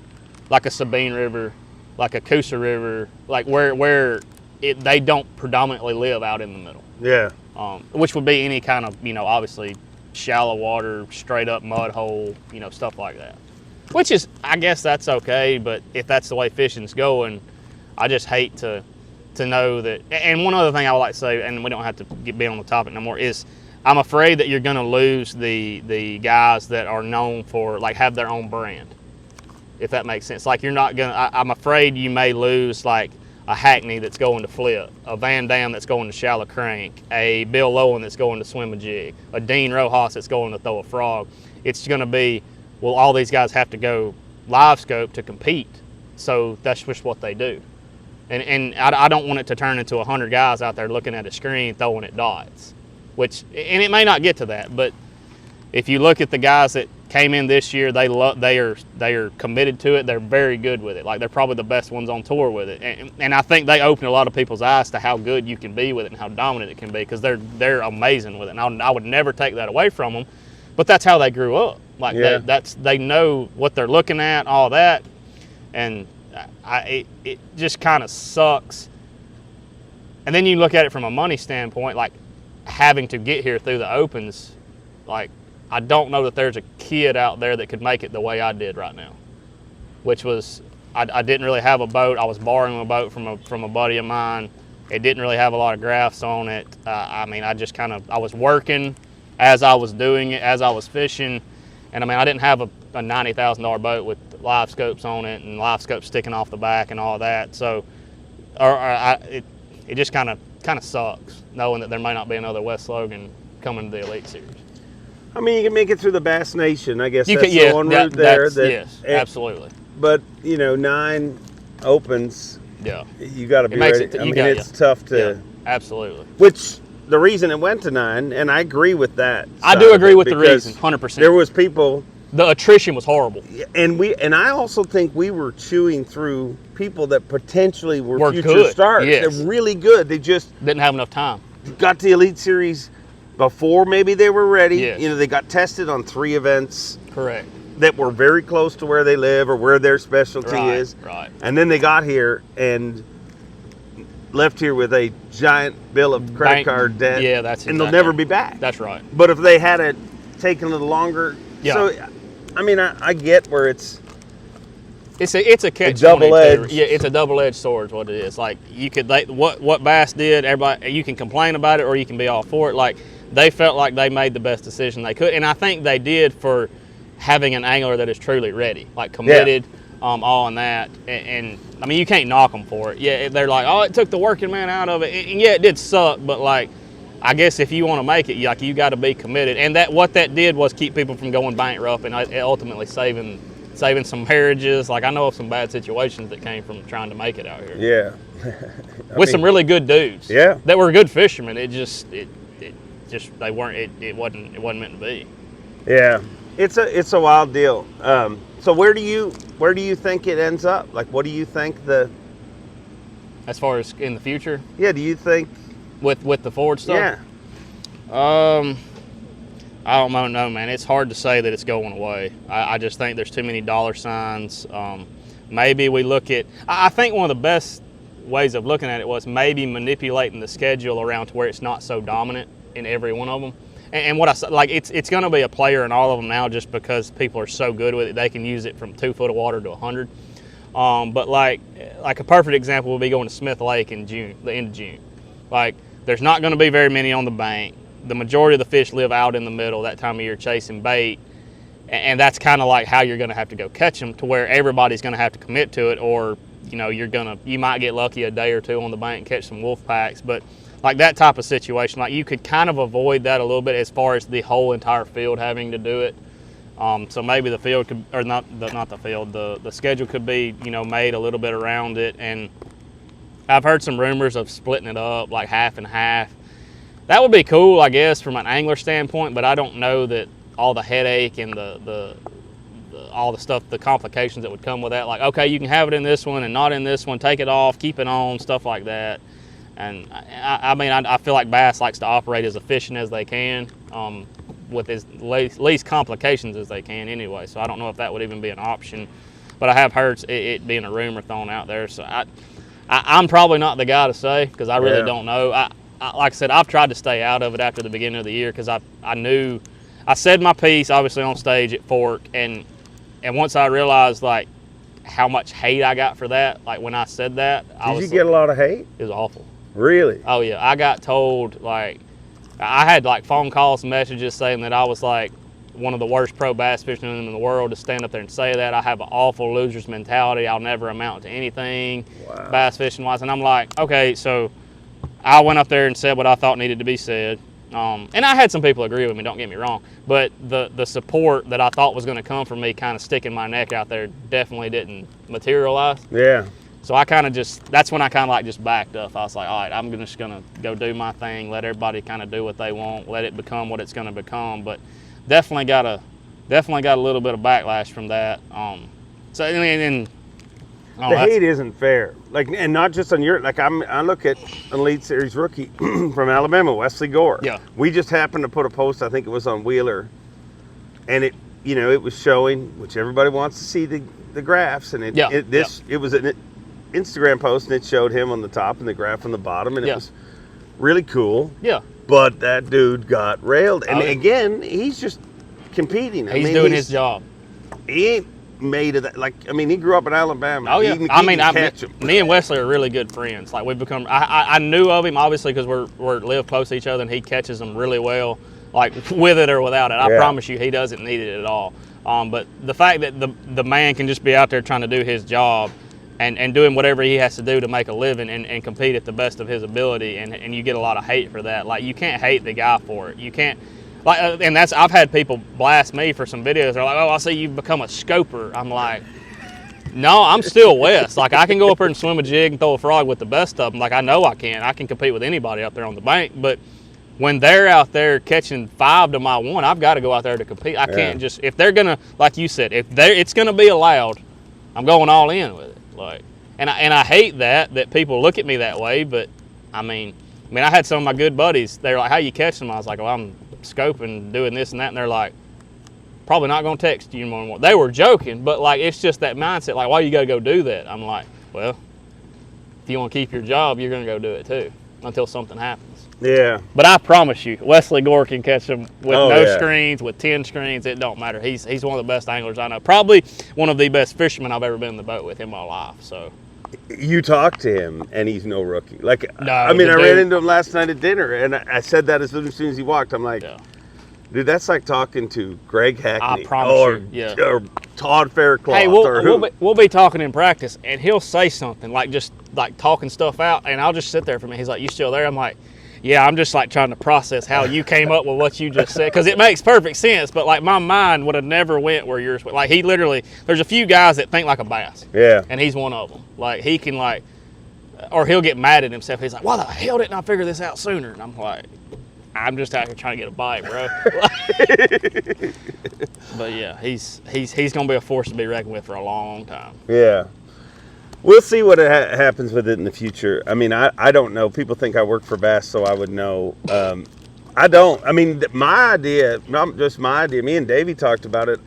like a Sabine River, like a Coosa River, like where they don't predominantly live out in the middle. Yeah. Which would be any kind of, obviously shallow water, straight up mud hole, stuff like that. Which is, I guess that's okay, but if that's the way fishing's going, I just hate to know that. And one other thing I would like to say, and we don't have to be on the topic no more, is I'm afraid that you're going to lose the guys that are known for, like, have their own brand, if that makes sense. Like, you're not going to, I'm afraid you may lose, like, a Hackney that's going to flip, a Van Dam that's going to shallow crank, a Bill Lowen that's going to swim a jig, a Dean Rojas that's going to throw a frog. It's going to be, well, all these guys have to go live scope to compete, so that's just what they do. And I don't want it to turn into 100 guys out there looking at a screen throwing at dots, and it may not get to that, but if you look at the guys that came in this year, they are committed to it. They're very good with it. Like, they're probably the best ones on tour with it. And I think they open a lot of people's eyes to how good you can be with it and how dominant it can be, because they're amazing with it. And I would never take that away from them, but that's how they grew up. Like, they know what they're looking at, all that, and it just kind of sucks. And then you look at it from a money standpoint, like having to get here through the opens, like, I don't know that there's a kid out there that could make it the way I did right now, which was I didn't really have a boat. I was borrowing a boat from a buddy of mine. It didn't really have a lot of graphs on it. I just I was working as I was doing it, as I was fishing, and I didn't have a $90,000 boat with live scopes on it and live scopes sticking off the back and all that. So, it just kind of sucks knowing that there may not be another Wes Logan coming to the Elite Series. You can make it through the Bass Nation. I guess that's the one route there. Yes, absolutely. But 9 opens. Yeah, you got to be ready. It's tough to. Yeah, absolutely. Which the reason it went to 9, and I agree with that. I do agree with the reason, 100%. There was people. The attrition was horrible. And I also think we were chewing through people that potentially were future good. stars. Yes. They're really good. They just didn't have enough time. Got to the Elite Series before maybe they were ready. Yes. They got tested on 3 events. Correct. That were very close to where they live or where their specialty is. Right. And then they got here and left here with a giant bill of credit card debt. Yeah, that's and they'll never be back. That's right. But if they had it taken a little longer. Yeah. So, I get where it's a catch. Double-edged. Yeah, it's a double-edged sword is what it is. Like, what Bass did, everybody, you can complain about it or you can be all for it. Like, they felt like they made the best decision they could, and I think they did for having an angler that is truly ready, like committed, all on that. And you can't knock them for it. Yeah, they're like, oh, it took the working man out of it, and yeah, it did suck, but like, I guess if you want to make it, you got to be committed, and what that did was keep people from going bankrupt and ultimately saving some marriages. Like, I know of some bad situations that came from trying to make it out here. Yeah. With some really good dudes. Yeah. That were good fishermen. It wasn't meant to be. Yeah. It's a wild deal. So where do you think it ends up? Like, what do you think as far as in the future? Yeah, do you think with the forward stuff? Yeah. I don't know, man. It's hard to say that it's going away. I just think there's too many dollar signs. Maybe we look at. I think one of the best ways of looking at it was maybe manipulating the schedule around to where it's not so dominant in every one of them. And what I say, like, it's going to be a player in all of them now, just because people are so good with it. They can use it from 2 foot of water to 100. But like a perfect example would be going to Smith Lake in June, the end of June. Like, there's not going to be very many on the bank. The majority of the fish live out in the middle that time of year chasing bait, and that's kind of like how you're going to have to go catch them, to where everybody's going to have to commit to it, or you know, you might get lucky a day or two on the bank and catch some wolf packs, but like that type of situation, like you could kind of avoid that a little bit as far as the whole entire field having to do it. So maybe the field could, or not the field, the schedule could be, you know, made a little bit around it. And I've heard some rumors of splitting it up like half and half. That would be cool, I guess, from an angler standpoint, but I don't know that all the headache and all the stuff, the complications that would come with that. Like, okay, you can have it in this one and not in this one, take it off, keep it on, stuff like that. And I feel like bass likes to operate as efficient as they can, with as least complications as they can anyway. So I don't know if that would even be an option, but I have heard it being a rumor thrown out there. So I'm probably not the guy to say, because I really don't know. Like I said, I've tried to stay out of it after the beginning of the year, because I knew, I said my piece obviously on stage at Fork, and once I realized like how much hate I got for that, like when I said that, Did you get a lot of hate? It was awful. Really? Oh yeah, I got told, like, I had like phone calls and messages saying that I was like one of the worst pro bass fishermen in the world to stand up there and say that. I have an awful loser's mentality. I'll never amount to anything bass fishing wise. And I'm like, okay, so I went up there and said what I thought needed to be said. And I had some people agree with me, don't get me wrong, but the support that I thought was going to come from me kind of sticking my neck out there definitely didn't materialize. Yeah. So I kind of that's when I kind of like just backed up. I was like, all right, I'm just going to go do my thing, let everybody kind of do what they want, let it become what it's going to become. But definitely got a little bit of backlash from that. So the hate isn't fair. Like, and not just on your, like I look at an Elite Series rookie from Alabama, Wesley Gore. Yeah. We just happened to put a post, I think it was on Wheeler, and it was showing, which everybody wants to see the graphs, and it was an Instagram post, and it showed him on the top and the graph on the bottom, and it was really cool. Yeah. But that dude got railed, and again, he's just competing. He's doing his job. He ain't made of that. Like, I mean, he grew up in Alabama. Oh yeah. Catch him. Me and Wesley are really good friends. Like we've become. I knew of him obviously because we're live close to each other, and he catches them really well, like with it or without it. I promise you, he doesn't need it at all. But the fact that the man can just be out there trying to do his job, and doing whatever he has to do to make a living and compete at the best of his ability, and you get a lot of hate for that. Like, you can't hate the guy for it. You can't, like, and I've had people blast me for some videos. They're like, oh, I see you've become a scoper. I'm like, no, I'm still Wes. Like, I can go up there and swim a jig and throw a frog with the best of them. Like, I know I can compete with anybody out there on the bank, but when they're out there catching 5 to my 1, I've got to go out there to compete. I can't just, if they're gonna, like you said, it's gonna be allowed, I'm going all in with it. Like, and I hate that people look at me that way, but I mean, I had some of my good buddies. They're like, "How you catch them?" I was like, "Well, I'm scoping, doing this and that," and they're like, "Probably not gonna text you anymore." They were joking, but like, it's just that mindset. Like, why you gotta go do that? I'm like, well, if you want to keep your job, you're gonna go do it too until something happens. Yeah. But I promise you, Wesley Gore can catch them with screens, with 10 screens. It don't matter. He's one of the best anglers I know. Probably one of the best fishermen I've ever been in the boat with in my life. So you talk to him, and he's no rookie. Like, no, I ran into him last night at dinner, and I said that as soon as he walked. I'm like, dude, that's like talking to Greg Hackney or Todd Faircloth. Hey, we'll be talking in practice, and he'll say something like just like talking stuff out, and I'll just sit there for a minute. He's like, "You still there?" I'm like, yeah, I'm just like trying to process how you came up with what you just said, because it makes perfect sense, but like my mind would have never went where yours went. Like, he literally, there's a few guys that think like a bass. Yeah. And he's one of them. Like, he can like, or he'll get mad at himself. He's like, why the hell didn't I figure this out sooner? And I'm like, I'm just out here trying to get a bite, bro. But yeah, he's going to be a force to be reckoned with for a long time. Yeah. We'll see what happens with it in the future. I mean, I don't know. People think I work for Bass, so I would know. I don't. I mean, my idea, not just my idea, me and Davey talked about it,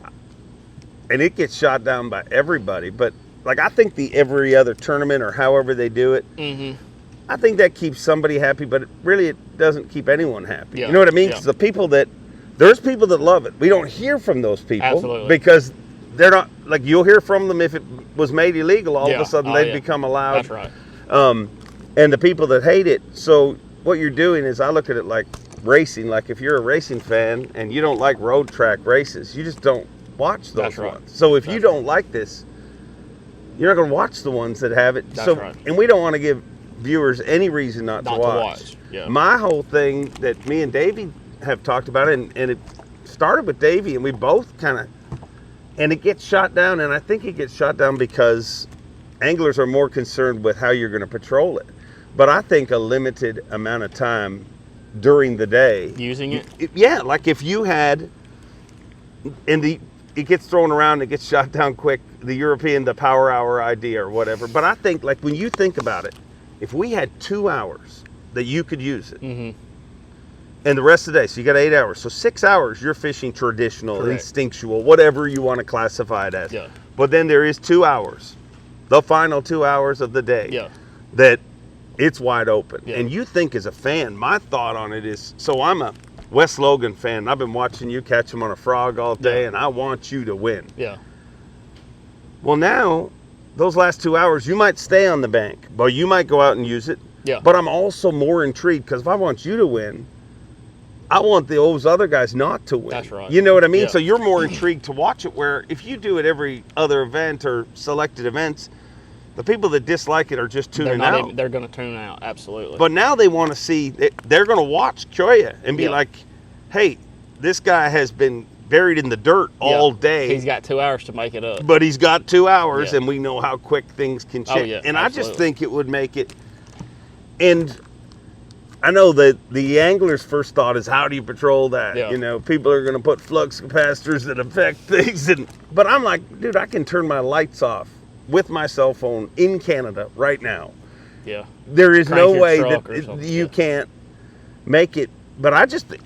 and it gets shot down by everybody. But, like, I think every other tournament or however they do it, I think that keeps somebody happy, but it doesn't keep anyone happy. Yeah. You know what I mean? Because there's people that love it. We don't hear from those people because they're not, like, you'll hear from them if it was made illegal. All of a sudden they'd become allowed. That's right. And the people that hate it. So what you're doing is, I look at it like racing. Like, if you're a racing fan and you don't like road track races, you just don't watch those ones. So if you don't like this, You're not going to watch the ones that have it. That's right. And we don't want to give viewers any reason not to watch. Yeah. My whole thing that me and Davey have talked about, and it started with Davey, and we both kind of, and it gets shot down, and I think it gets shot down because anglers are more concerned with how you're going to patrol it. But I think a limited amount of time during the day. Using it? Yeah, like if you had, it gets thrown around, it gets shot down quick, the power hour idea or whatever. But I think, like, when you think about it, if we had 2 hours that you could use it, mm-hmm. and the rest of the day, so you got 8 hours. So 6 hours, you're fishing traditional, Correct. instinctual, whatever you want to classify it as. Yeah. But then there is 2 hours, the final 2 hours of the day, Yeah. that it's wide open. Yeah. And you think as a fan, my thought on it is, so I'm a Wes Logan fan. I've been watching you catch him on a frog all day, and I want you to win. Yeah. Well, now, those last 2 hours, you might stay on the bank, but you might go out and use it. Yeah. But I'm also more intrigued, because if I want you to win, I want those other guys not to win. That's right. You know what I mean? Yeah. So you're more intrigued to watch it, where if you do it every other event or selected events, the people that dislike it are just tuning out. They're going to tune out, absolutely. But now they want to see, they're going to watch Choya and be like, hey, this guy has been buried in the dirt all day. He's got 2 hours to make it up. But he's got 2 hours, and we know how quick things can change. Oh, yeah, and absolutely. I just think it would make it, and I know that the angler's first thought is, how do you patrol that? Yeah. You know, people are going to put flux capacitors that affect things. But I'm like, dude, I can turn my lights off with my cell phone in Canada right now. Yeah. There is Crank no your way truck that or something. you can't make it. But I just think,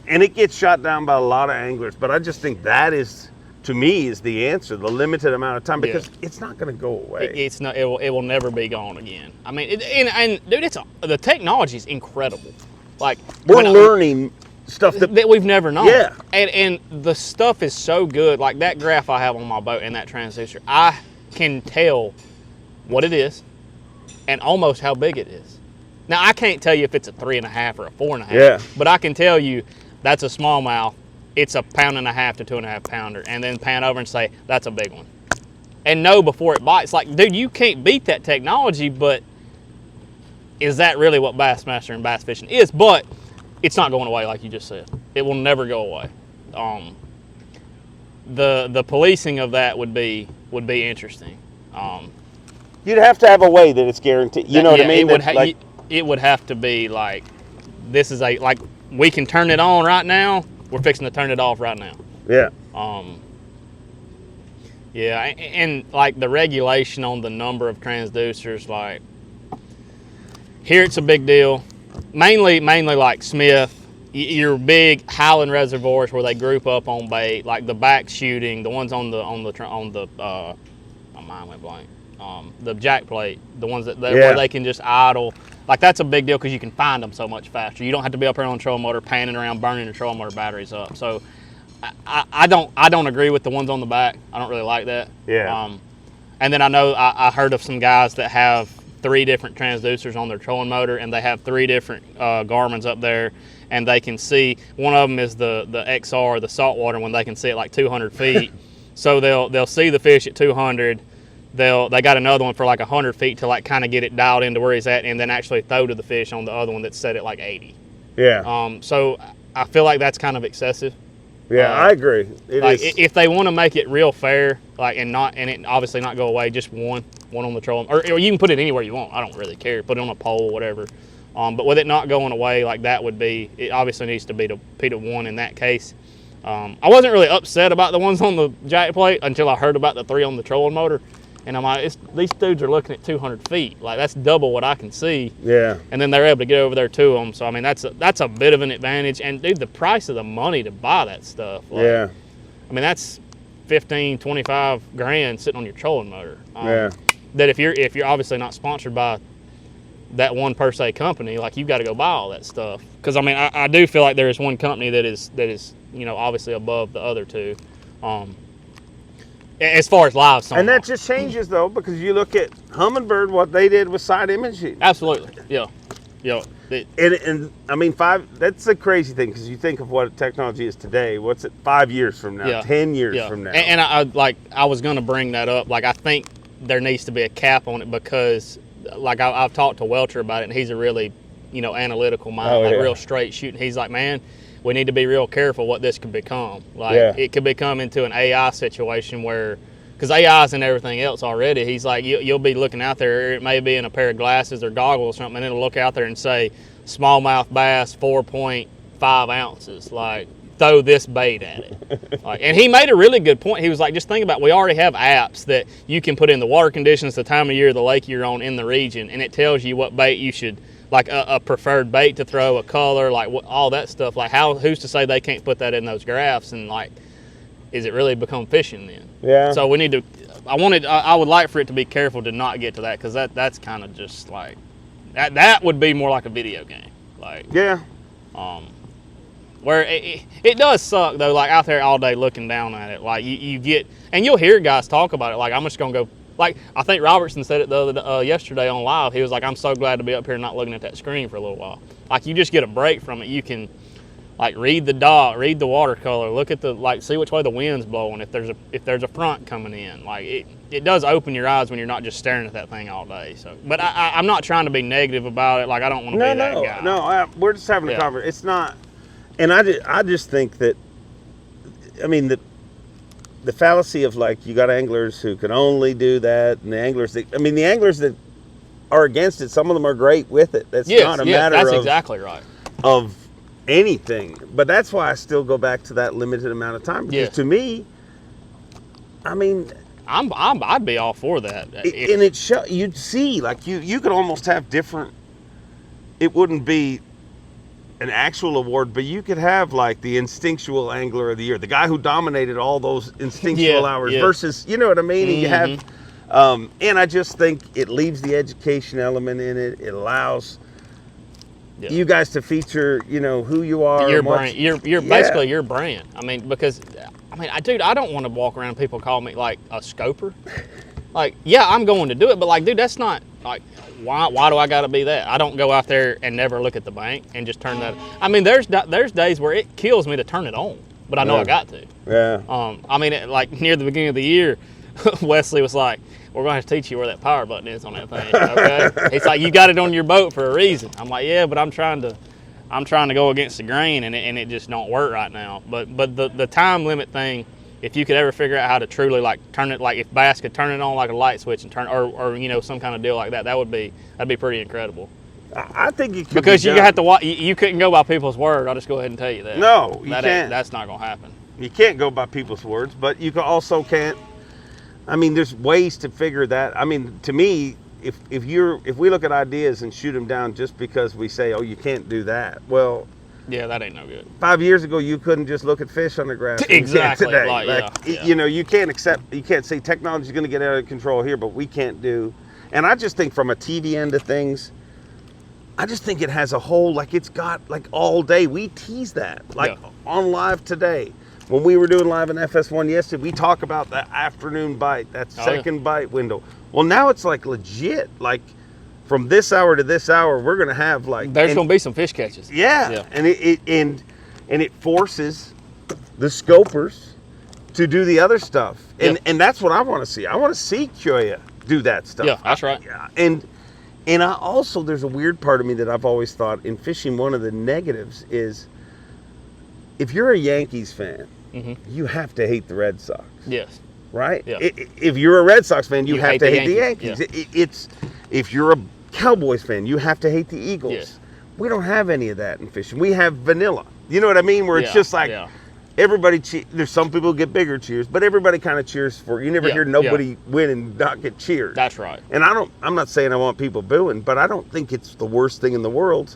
and it gets shot down by a lot of anglers, but I just think that is, to me, is the answer, the limited amount of time, because it's not going to go away. It's not. It will never be gone again. I mean, and dude, the technology is incredible. Like, we're learning stuff that we've never known. Yeah. And the stuff is so good. Like that graph I have on my boat and that transducer, I can tell what it is and almost how big it is. Now, I can't tell you if it's a 3.5 or a 4.5. Yeah. But I can tell you that's a smallmouth. It's a 1.5 to 2.5 pounder, and then pan over and say that's a big one, and know before it bites. Like, dude, you can't beat that technology, but is that really what Bassmaster and bass fishing is? But it's not going away, like you just said. It will never go away. The policing of that would be interesting. You'd have to have a way that it's guaranteed. You know what I mean? It would have to be like, this is like we can turn it on right now. We're fixing to turn it off right now. Yeah. Yeah, and like the regulation on the number of transducers, like here it's a big deal. Mainly like Smith, your big Highland reservoirs where they group up on bait, like the back shooting, the ones on the my mind went blank. The jack plate, the ones where they can just idle. Like, that's a big deal because you can find them so much faster. You don't have to be up here on the trolling motor panning around burning the trolling motor batteries up. So I don't agree with the ones on the back. I don't really like that. Yeah. And then I know I heard of some guys that have 3 different transducers on their trolling motor, and they have 3 different Garmins up there, and they can see. One of them is the XR, the saltwater one. They can see it like 200 feet. So they'll see the fish at 200. They got another one for like 100 feet to like kind of get it dialed into where he's at, and then actually throw to the fish on the other one that's set at like 80. Yeah. So I feel like that's kind of excessive. Yeah, I agree. It like is. If they want to make it real fair, like and it obviously not go away, just one on the trolling, or you can put it anywhere you want. I don't really care. Put it on a pole, whatever. But with it not going away, like that would be, it obviously needs to be to P to 1 in that case. I wasn't really upset about the ones on the jack plate until I heard about the 3 on the trolling motor. And I'm like, these dudes are looking at 200 feet. Like, that's double what I can see. Yeah. And then they're able to get over there to them. So, I mean, that's a bit of an advantage. And, dude, the price of the money to buy that stuff. Like, yeah. I mean, that's 15, 25 grand sitting on your trolling motor. Yeah. That if you're obviously not sponsored by that one per se company, like, you've got to go buy all that stuff. Because, I mean, I do feel like there is one company that is obviously above the other two. As far as live sonar. And that just changes, though, because you look at Humminbird, what they did with side imaging. Absolutely, yeah. And I mean, that's a crazy thing, because you think of what technology is today. What's it 5 years from now, 10 years from now? And I was going to bring that up. Like, I think there needs to be a cap on it because, like, I've talked to Welcher about it, and he's a really, analytical mind, real straight shooting. He's like, man, we need to be real careful what this could become. Like, it could become into an AI situation where, because AI's in everything else already. He's like, you'll be looking out there, it may be in a pair of glasses or goggles or something, and it'll look out there and say, smallmouth bass, 4.5 ounces. Like, throw this bait at it. Like, and he made a really good point. He was like, just think about, we already have apps that you can put in the water conditions, the time of year, the lake you're on in the region, and it tells you what bait you should, like a preferred bait to throw, a color, like all that stuff. Like, who's to say they can't put that in those graphs? And like, is it really become fishing then? Yeah. So we need to. I would like for it to be careful to not get to that, because that's kind of just like that would be more like a video game. Like, yeah. Where it does suck though, like out there all day looking down at it. Like you get, and you'll hear guys talk about it. Like, I'm just gonna go. Like, I think Robertson said it yesterday on live. He was like, I'm so glad to be up here and not looking at that screen for a little while. Like, you just get a break from it. You can, like, read the dot, read the watercolor, look at see which way the wind's blowing, if there's a front coming in. Like, it does open your eyes when you're not just staring at that thing all day. So, but I'm not trying to be negative about it. Like, I don't want to be that guy. No, we're just having a conversation. It's not, and I just think that, I mean, the fallacy of, like, you got anglers who can only do that, and the anglers that are against it, some of them are great with it. That's not a matter that's of exactly right. Of anything. But that's why I still go back to that limited amount of time, because to me, I mean, I'd be all for that. And you'd see, like, you could almost have different, it wouldn't be an actual award, but you could have, like, the instinctual angler of the year, the guy who dominated all those instinctual hours versus, you know what I mean? Mm-hmm. And you have, and I just think it leaves the education element in it. It allows you guys to feature, who you are. Your brand. You're basically your brand. I mean, because, dude, I don't want to walk around and people call me, like, a scoper. Like, yeah, I'm going to do it, but, like, dude, that's not, like, why do I got to be that? I don't go out there and never look at the bank and just turn that. I mean, there's days where it kills me to turn it on, but I know I got to. Yeah. Like, near the beginning of the year, Wesley was like, we're going to have to teach you where that power button is on that thing, okay? He's like, you got it on your boat for a reason. I'm like, yeah, but I'm trying to go against the grain, and it just don't work right now. But the time limit thing, if you could ever figure out how to truly, like, turn it, like, if Bass could turn it on like a light switch and turn, or some kind of deal like that, that'd be pretty incredible. I think it could, because you have to watch. You couldn't go by people's word. I'll just go ahead and tell you that. No, you can't. That's not gonna happen. You can't go by people's words, but you also can't. I mean, there's ways to figure that. I mean, to me, if we look at ideas and shoot them down just because we say, oh, you can't do that, well. Yeah, that ain't no good. 5 years ago, you couldn't just look at fish on the graph. Exactly. Today. You can't say technology's going to get out of control here, but we can't do. And I just think from a TV end of things, I just think it has a whole, like, it's got, like, all day. We tease that, like, on live today. When we were doing live in FS1 yesterday, we talk about that afternoon bite, that second bite window. Well, now it's, like, legit, like, from this hour to this hour, we're going to have, like... There's going to be some fish catches. Yeah. And it forces the scopers to do the other stuff. And that's what I want to see. I want to see Kyoya do that stuff. Yeah, that's right. And I also, there's a weird part of me that I've always thought in fishing, one of the negatives is if you're a Yankees fan, you have to hate the Red Sox. Yes. Right? Yeah. If you're a Red Sox fan, you have to hate the Yankees. Yeah. If you're a Cowboys fan, you have to hate the Eagles. Yes. We don't have any of that in fishing. We have vanilla. You know what I mean? Where it's just like everybody. There's some people who get bigger cheers, but everybody kind of cheers for. You never hear nobody win and not get cheered. That's right. And I'm not saying I want people booing, but I don't think it's the worst thing in the world.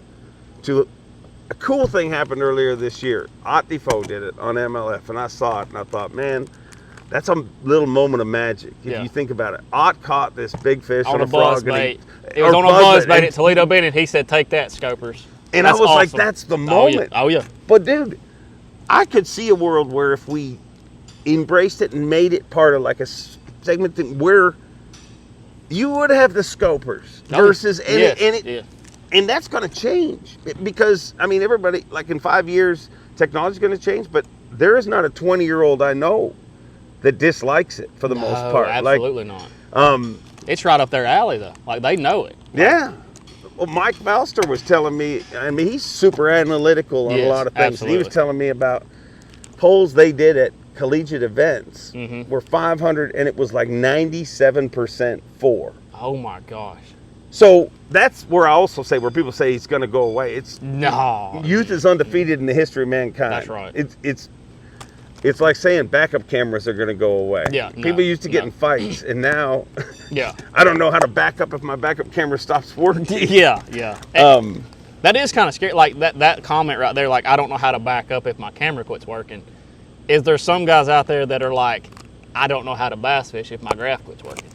A cool thing happened earlier this year. Ott Defoe did it on MLF, and I saw it, and I thought, man, that's a little moment of magic if you think about it. Ott caught this big fish on a frog bait. It was on a buzz bait at Toledo Bend, and he said, "Take that, scopers." And I was like, "That's the moment." Oh yeah. But dude, I could see a world where if we embraced it and made it part of, like, a segment thing where you would have the scopers versus and that's going to change because everybody, like, in 5 years, technology's going to change, but there is not a 20-year-old I know that dislikes it for the most part. Absolutely not. It's right up their alley, though. Like, they know it. Yeah. Well, Mike Balster was telling me, I mean, he's super analytical on a lot of things. Absolutely. He was telling me about polls they did at collegiate events were 500, and it was like 97% for. Oh, my gosh. So that's where I also say, where people say it's going to go away. It's No. Youth is undefeated in the history of mankind. That's right. It's like saying backup cameras are going to go away. Yeah. People used to get in fights, and now Yeah. I don't know how to back up if my backup camera stops working. Yeah. That is kind of scary. Like, that comment right there, like, I don't know how to back up if my camera quits working. Is there some guys out there that are like, I don't know how to bass fish if my graph quits working?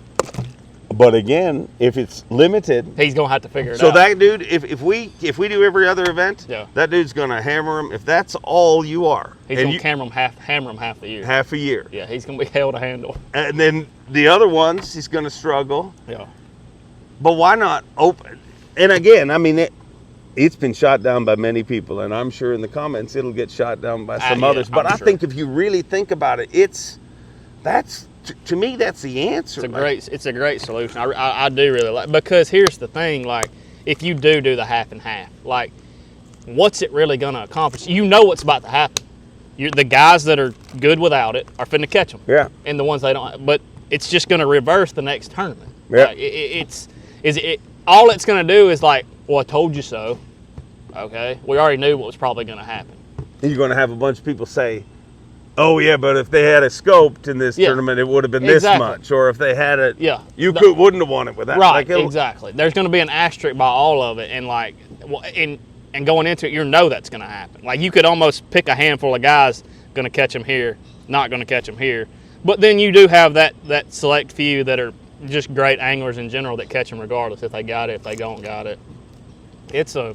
But again, if it's limited, He's gonna have to figure it out. so that dude, if we do every other event, Yeah. that dude's gonna hammer him. If that's all you are, He's gonna hammer him half the year. half a year, Yeah, he's gonna be hell to handle. and then the other ones, he's gonna struggle. Yeah. But why not open? And again, I mean, it's been shot down by many people, and I'm sure in the comments it'll get shot down by some others. But I think if you really think about it, to me, that's the answer. It's a great solution. I do really like, because here's the thing, like, if you do the half and half, like, what's it really gonna accomplish? You know what's about to happen. The guys that are good without it are finna catch them. Yeah. And the ones they don't, but it's just gonna reverse the next tournament. Yeah. Like, all it's gonna do is like, well, I told you so. Okay, we already knew what was probably gonna happen. And you're gonna have a bunch of people say, oh yeah, but if they had it scoped in this tournament, it would have been this much. Or if they had it, wouldn't have won it with that. Right, exactly. There's going to be an asterisk by all of it, and like, and going into it, you know that's going to happen. Like, you could almost pick a handful of guys going to catch them here, not going to catch them here. But then you do have that select few that are just great anglers in general that catch them regardless if they got it, if they don't got it. It's an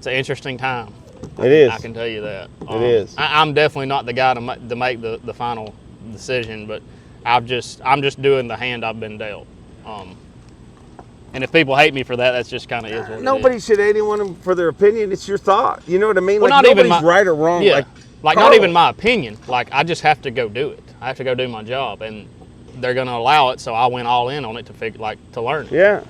interesting time. It is. I can tell you that. It is. I'm definitely not the guy to make the final decision, but I'm just doing the hand I've been dealt. And if people hate me for that, that's just kind of is what Nobody should hate anyone for their opinion. It's your thought. You know what I mean? Well, like, nobody's right or wrong. Yeah. Like Carl, not even my opinion. Like, I just have to go do it. I have to go do my job, and they're going to allow it, so I went all in on it to learn it. Yeah.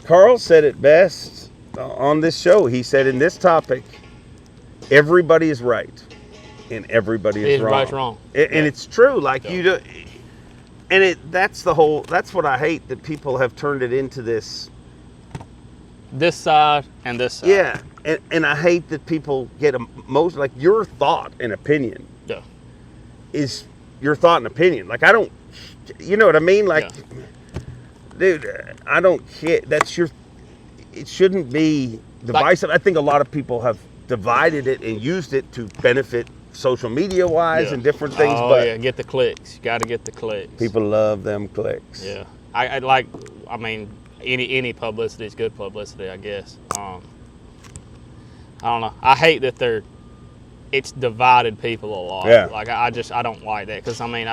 Carl said it best on this show. He said, in this topic, everybody is right and everybody is wrong. Everybody's wrong. And it's true. Like, you do, and that's what I hate, that people have turned it into this side and this side. Yeah. And I hate that people get most, like, your thought and opinion is your thought and opinion. Like, I don't, you know what I mean? Like, dude, I don't care. It shouldn't be divisive. I think a lot of people have divided it and used it to benefit social media wise and different things. But get the clicks. You got to get the clicks. People love them clicks. Yeah. I mean, any publicity is good publicity, I guess. I don't know. I hate that it's divided people a lot. Yeah. Like, I don't like that, because I mean,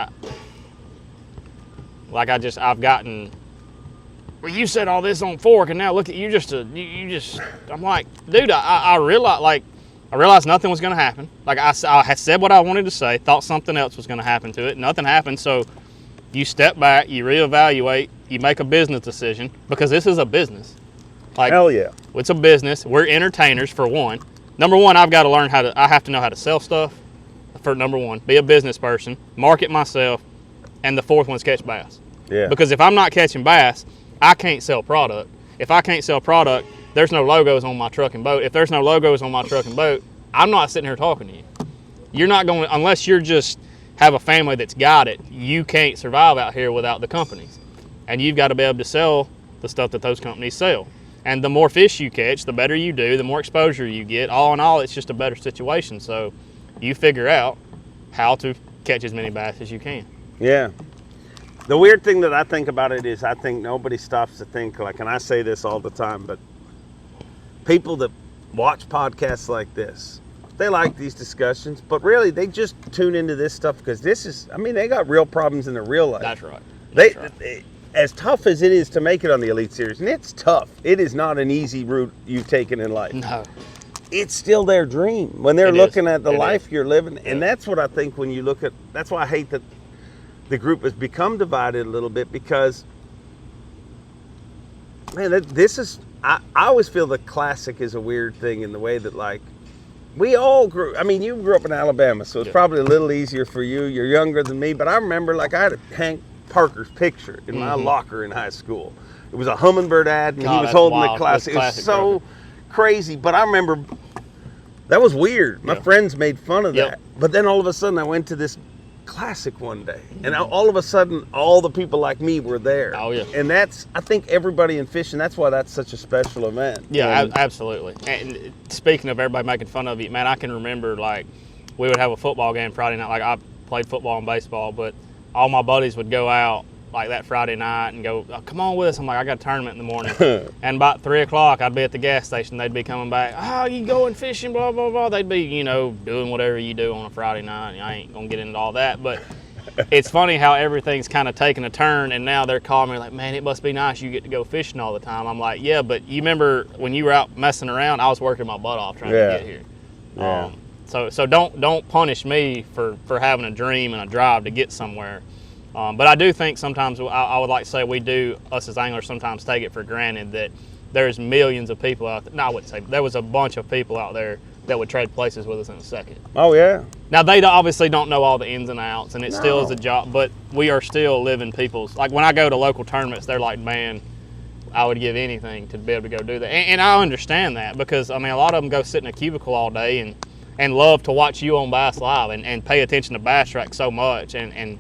I've gotten, well, you said all this on Fork, and now look at you I'm like, dude, I realized nothing was going to happen. Like, I had said what I wanted to say, thought something else was going to happen to it. Nothing happened, so you step back, you reevaluate, you make a business decision, because this is a business. Like, hell yeah. It's a business. We're entertainers, for one. Number one, I have to know how to sell stuff, for number one, be a business person, market myself, and the fourth one's catch bass. Yeah. Because if I'm not catching bass, I can't sell product. If I can't sell product, there's no logos on my truck and boat. If there's no logos on my truck and boat, I'm not sitting here talking to you. You're not going, unless you're just have a family that's got it, you can't survive out here without the companies. And you've got to be able to sell the stuff that those companies sell. And the more fish you catch, the better you do, the more exposure you get. All in all, it's just a better situation. So you figure out how to catch as many bass as you can. Yeah. The weird thing that I think about it is, I think nobody stops to think, like, and I say this all the time, but people that watch podcasts like this, they like these discussions, but really they just tune into this stuff because they got real problems in their real life. That's right. They, as tough as it is to make it on the Elite Series, and it's tough. It is not an easy route you've taken in life. No. It's still their dream when they're looking at the life you're living. And that's what I think when you look at, that's why I hate that the group has become divided a little bit, because Man, this is, I always feel the classic is a weird thing in the way that, like, we all grew, I mean, you grew up in Alabama, so it's probably a little easier for you. You're younger than me, but I remember, like, I had Hank Parker's picture in my locker in high school. It was a Humminbird ad, and he was holding the classic. It was so crazy, but I remember that was weird. My friends made fun of that. But then all of a sudden, I went to this classic one day, and all of a sudden, all the people like me were there. Oh, yeah. And that's, I think, everybody in fishing, that's why that's such a special event. Yeah, absolutely. And speaking of everybody making fun of you, man, I can remember, like, we would have a football game Friday night. Like, I played football and baseball, but all my buddies would go out like that Friday night and go, oh, come on with us. I'm like, I got a tournament in the morning. And about 3 o'clock, I'd be at the gas station. They'd be coming back. Oh, you going fishing, blah, blah, blah. They'd be, you know, doing whatever you do on a Friday night. I ain't going to get into all that. But it's funny how everything's kind of taken a turn, and now they're calling me like, man, it must be nice you get to go fishing all the time. I'm like, yeah, but you remember when you were out messing around, I was working my butt off trying to get here. Yeah. So don't punish me for having a dream and a drive to get somewhere. But I do think sometimes I would like to say we do, us as anglers, sometimes take it for granted that there's millions of people out there. No, I wouldn't say, there was a bunch of people out there that would trade places with us in a second. Oh, yeah. Now, they obviously don't know all the ins and outs, and it still is a job, but we are still living people's, like when I go to local tournaments, they're like, man, I would give anything to be able to go do that. And I understand that because, I mean, a lot of them go sit in a cubicle all day and love to watch you on Bass Live and pay attention to Bass Track so much. And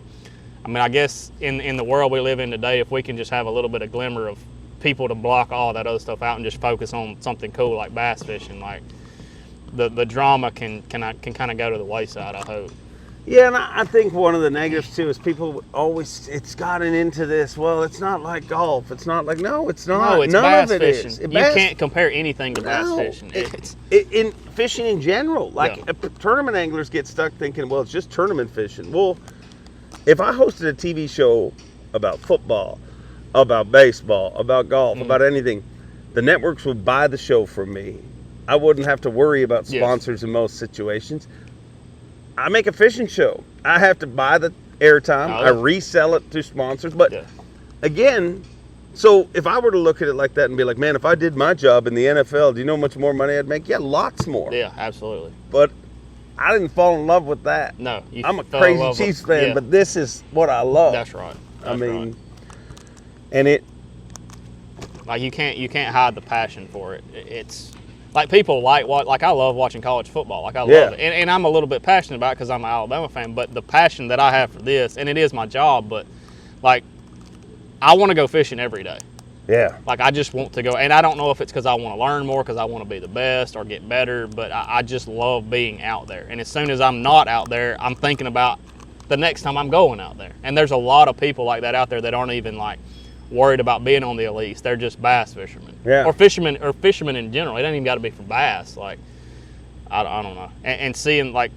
I mean, I guess in the world we live in today, if we can just have a little bit of glimmer of people to block all that other stuff out and just focus on something cool like bass fishing, like the drama can kind of go to the wayside, I hope. Yeah, and I think one of the negatives too is people always, it's gotten into this, well, it's not like golf. It's not like, no, it's not. No, it's None bass of it fishing. is. You can't compare anything to bass fishing. In fishing in general, like tournament anglers get stuck thinking, well, it's just tournament fishing. Well, if I hosted a TV show about football, about baseball, about golf, about anything, the networks would buy the show from me. I wouldn't have to worry about sponsors in most situations. I make a fishing show. I have to buy the airtime. I resell it to sponsors. But again, so if I were to look at it like that and be like, man, if I did my job in the NFL, do you know how much more money I'd make? Yeah, lots more. Yeah, absolutely. But I didn't fall in love with that. No, I'm a crazy Chiefs fan, but this is what I love. That's right. And it, like, you can't hide the passion for it. It's like people like I love watching college football. Like I love it, and I'm a little bit passionate about it because I'm an Alabama fan. But the passion that I have for this, and it is my job, but like I want to go fishing every day. Yeah. Like I just want to go, and I don't know if it's because I want to learn more, because I want to be the best or get better, but I just love being out there. And as soon as I'm not out there, I'm thinking about the next time I'm going out there. And there's a lot of people like that out there that aren't even like worried about being on the elites. They're just bass fishermen. Yeah. Or fishermen in general. It ain't even got to be for bass. Like I don't know. And seeing, like,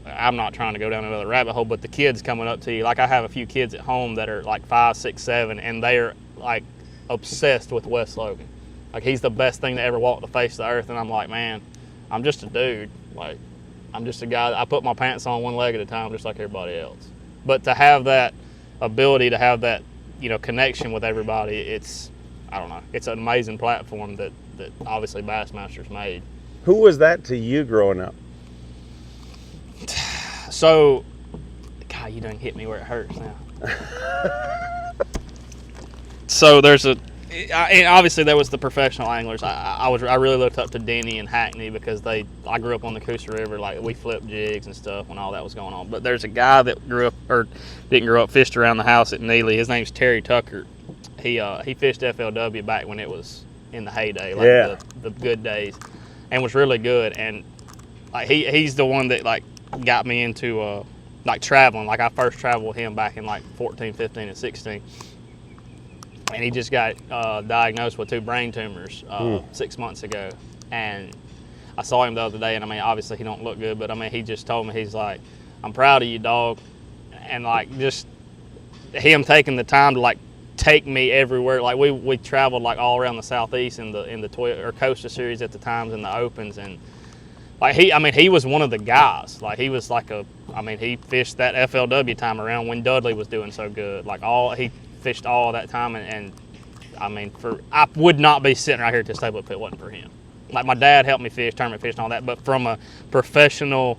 I'm not trying to go down another rabbit hole, but the kids coming up to you, like I have a few kids at home that are like 5, 6, 7, and they're like obsessed with Wes Logan. Like he's the best thing to ever walk the face of the earth, and I'm like, man, I'm just a dude. Like I'm just a guy. I put my pants on one leg at a time, just like everybody else. But to have that ability, to have that, you know, connection with everybody, it's, I don't know, it's an amazing platform that obviously Bassmaster's made. Who was that to you growing up? So, God, you done hit me where it hurts now. So there's and obviously there was the professional anglers. I really looked up to Denny and Hackney because I grew up on the Coosa River. Like we flipped jigs and stuff when all that was going on. But there's a guy that didn't grow up, fished around the house at Neely. His name's Terry Tucker. He fished FLW back when it was in the heyday, like the good days, and was really good. And like he's the one that like got me into like traveling. Like I first traveled with him back in like 14, 15, and 16. And he just got diagnosed with 2 brain tumors 6 months ago. And I saw him the other day, and I mean, obviously he don't look good, but I mean, he just told me, he's like, I'm proud of you, dog. And like, just him taking the time to like take me everywhere. Like we traveled like all around the Southeast in the Toyota or Costa Series at the times, in the Opens, and like he was one of the guys. Like he was like he fished that FLW time around when Dudley was doing so good. Like he fished all that time, and I mean, I would not be sitting right here at this table if it wasn't for him. Like, my dad helped me fish, tournament fish and all that, but from a professional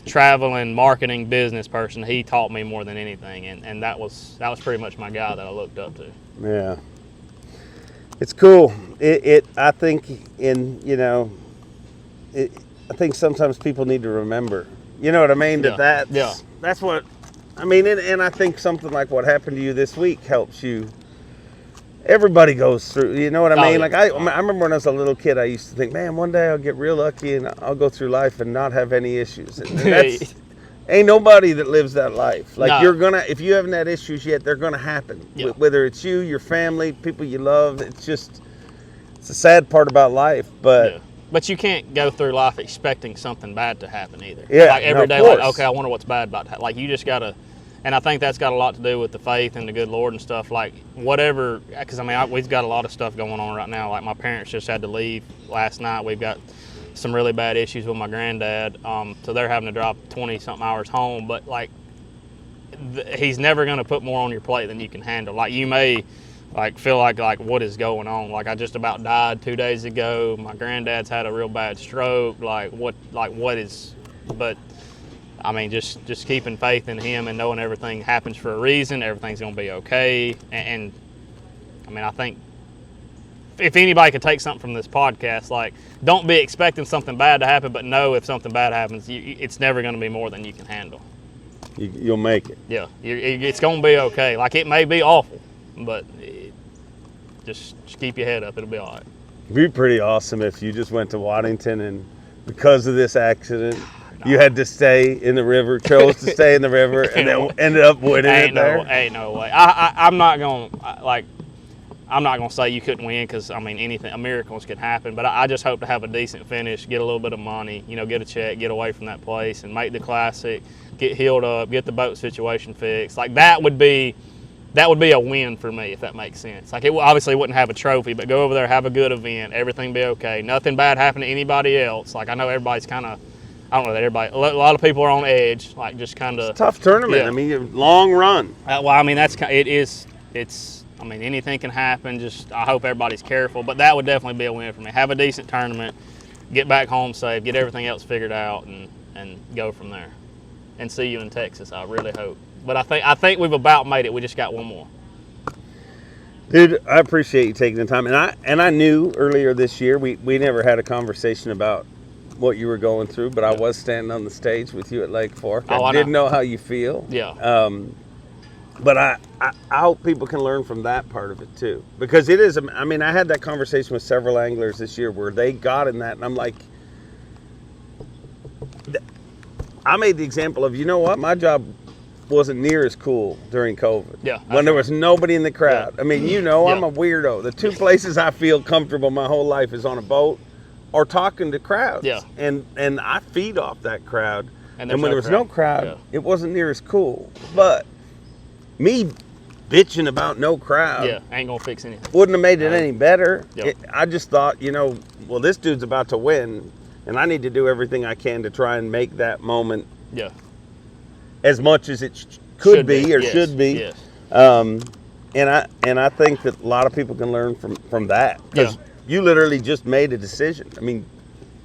traveling marketing business person, he taught me more than anything, and that was pretty much my guy that I looked up to. Yeah. It's cool. I think I think sometimes people need to remember. You know what I mean? That's what I mean, and I think something like what happened to you this week helps you. Everybody goes through, you know what I mean? Like I remember when I was a little kid, I used to think, man, one day I'll get real lucky and I'll go through life and not have any issues. And that's, ain't nobody that lives that life. Like if you haven't had issues yet, they're gonna happen. Yeah. Whether it's you, your family, people you love, it's a sad part about life, but. Yeah. But you can't go through life expecting something bad to happen either. Yeah, like every day, like, okay, I wonder what's bad about that. Like, you just gotta. And I think that's got a lot to do with the faith and the good Lord and stuff. Like, whatever, because, I mean, we've got a lot of stuff going on right now. Like, my parents just had to leave last night. We've got some really bad issues with my granddad. So they're having to drop 20-something hours home. But, like, he's never going to put more on your plate than you can handle. Like, you may, like, feel like what is going on? Like, I just about died 2 days ago. My granddad's had a real bad stroke. What is, but... I mean, just keeping faith in him and knowing everything happens for a reason, everything's going to be okay. And I mean, I think if anybody could take something from this podcast, like, don't be expecting something bad to happen, but know if something bad happens, it's never going to be more than you can handle. You'll make it. Yeah, it's going to be okay. Like, it may be awful, but just keep your head up. It'll be all right. It'd be pretty awesome if you just went to Waddington and because of this accident, you had to stay in the river, chose to stay in the river, and then ended up winning it there. Ain't no way. I'm not gonna say you couldn't win, because I mean, miracles could happen. But I just hope to have a decent finish, get a little bit of money, get a check, get away from that place, and make the Classic, get healed up, get the boat situation fixed. Like, that would be a win for me, if that makes sense. Like, it obviously wouldn't have a trophy, but go over there, have a good event, everything be okay, nothing bad happen to anybody else. Like, I know everybody's kind of. I don't know that everybody. A lot of people are on edge, like, just kind of. It's a tough tournament. Yeah. I mean, long run. Well, I mean, it is. I mean, anything can happen. Just, I hope everybody's careful. But that would definitely be a win for me. Have a decent tournament, get back home safe, get everything else figured out, and go from there. And see you in Texas. I really hope. But I think we've about made it. We just got one more. Dude, I appreciate you taking the time. And I knew earlier this year we never had a conversation about what you were going through, but I was standing on the stage with you at Lake Fork. I didn't know how you feel. Yeah. But I hope people can learn from that part of it too, because it is. I mean, I had that conversation with several anglers this year where they got in that, and I'm like, I made the example of, you know what, my job wasn't near as cool during COVID. Yeah. When there was nobody in the crowd. Yeah. I mean, I'm a weirdo. The two places I feel comfortable my whole life is on a boat or talking to crowds. Yeah. And I feed off that crowd. And when there was no crowd, it wasn't near as cool. But me bitching about no crowd ain't gonna fix anything. Wouldn't have made it any better. Yep. I just thought, well, this dude's about to win, and I need to do everything I can to try and make that moment as much as it could be or should be. Yes. And I think that a lot of people can learn from that. Because you literally just made a decision. I mean,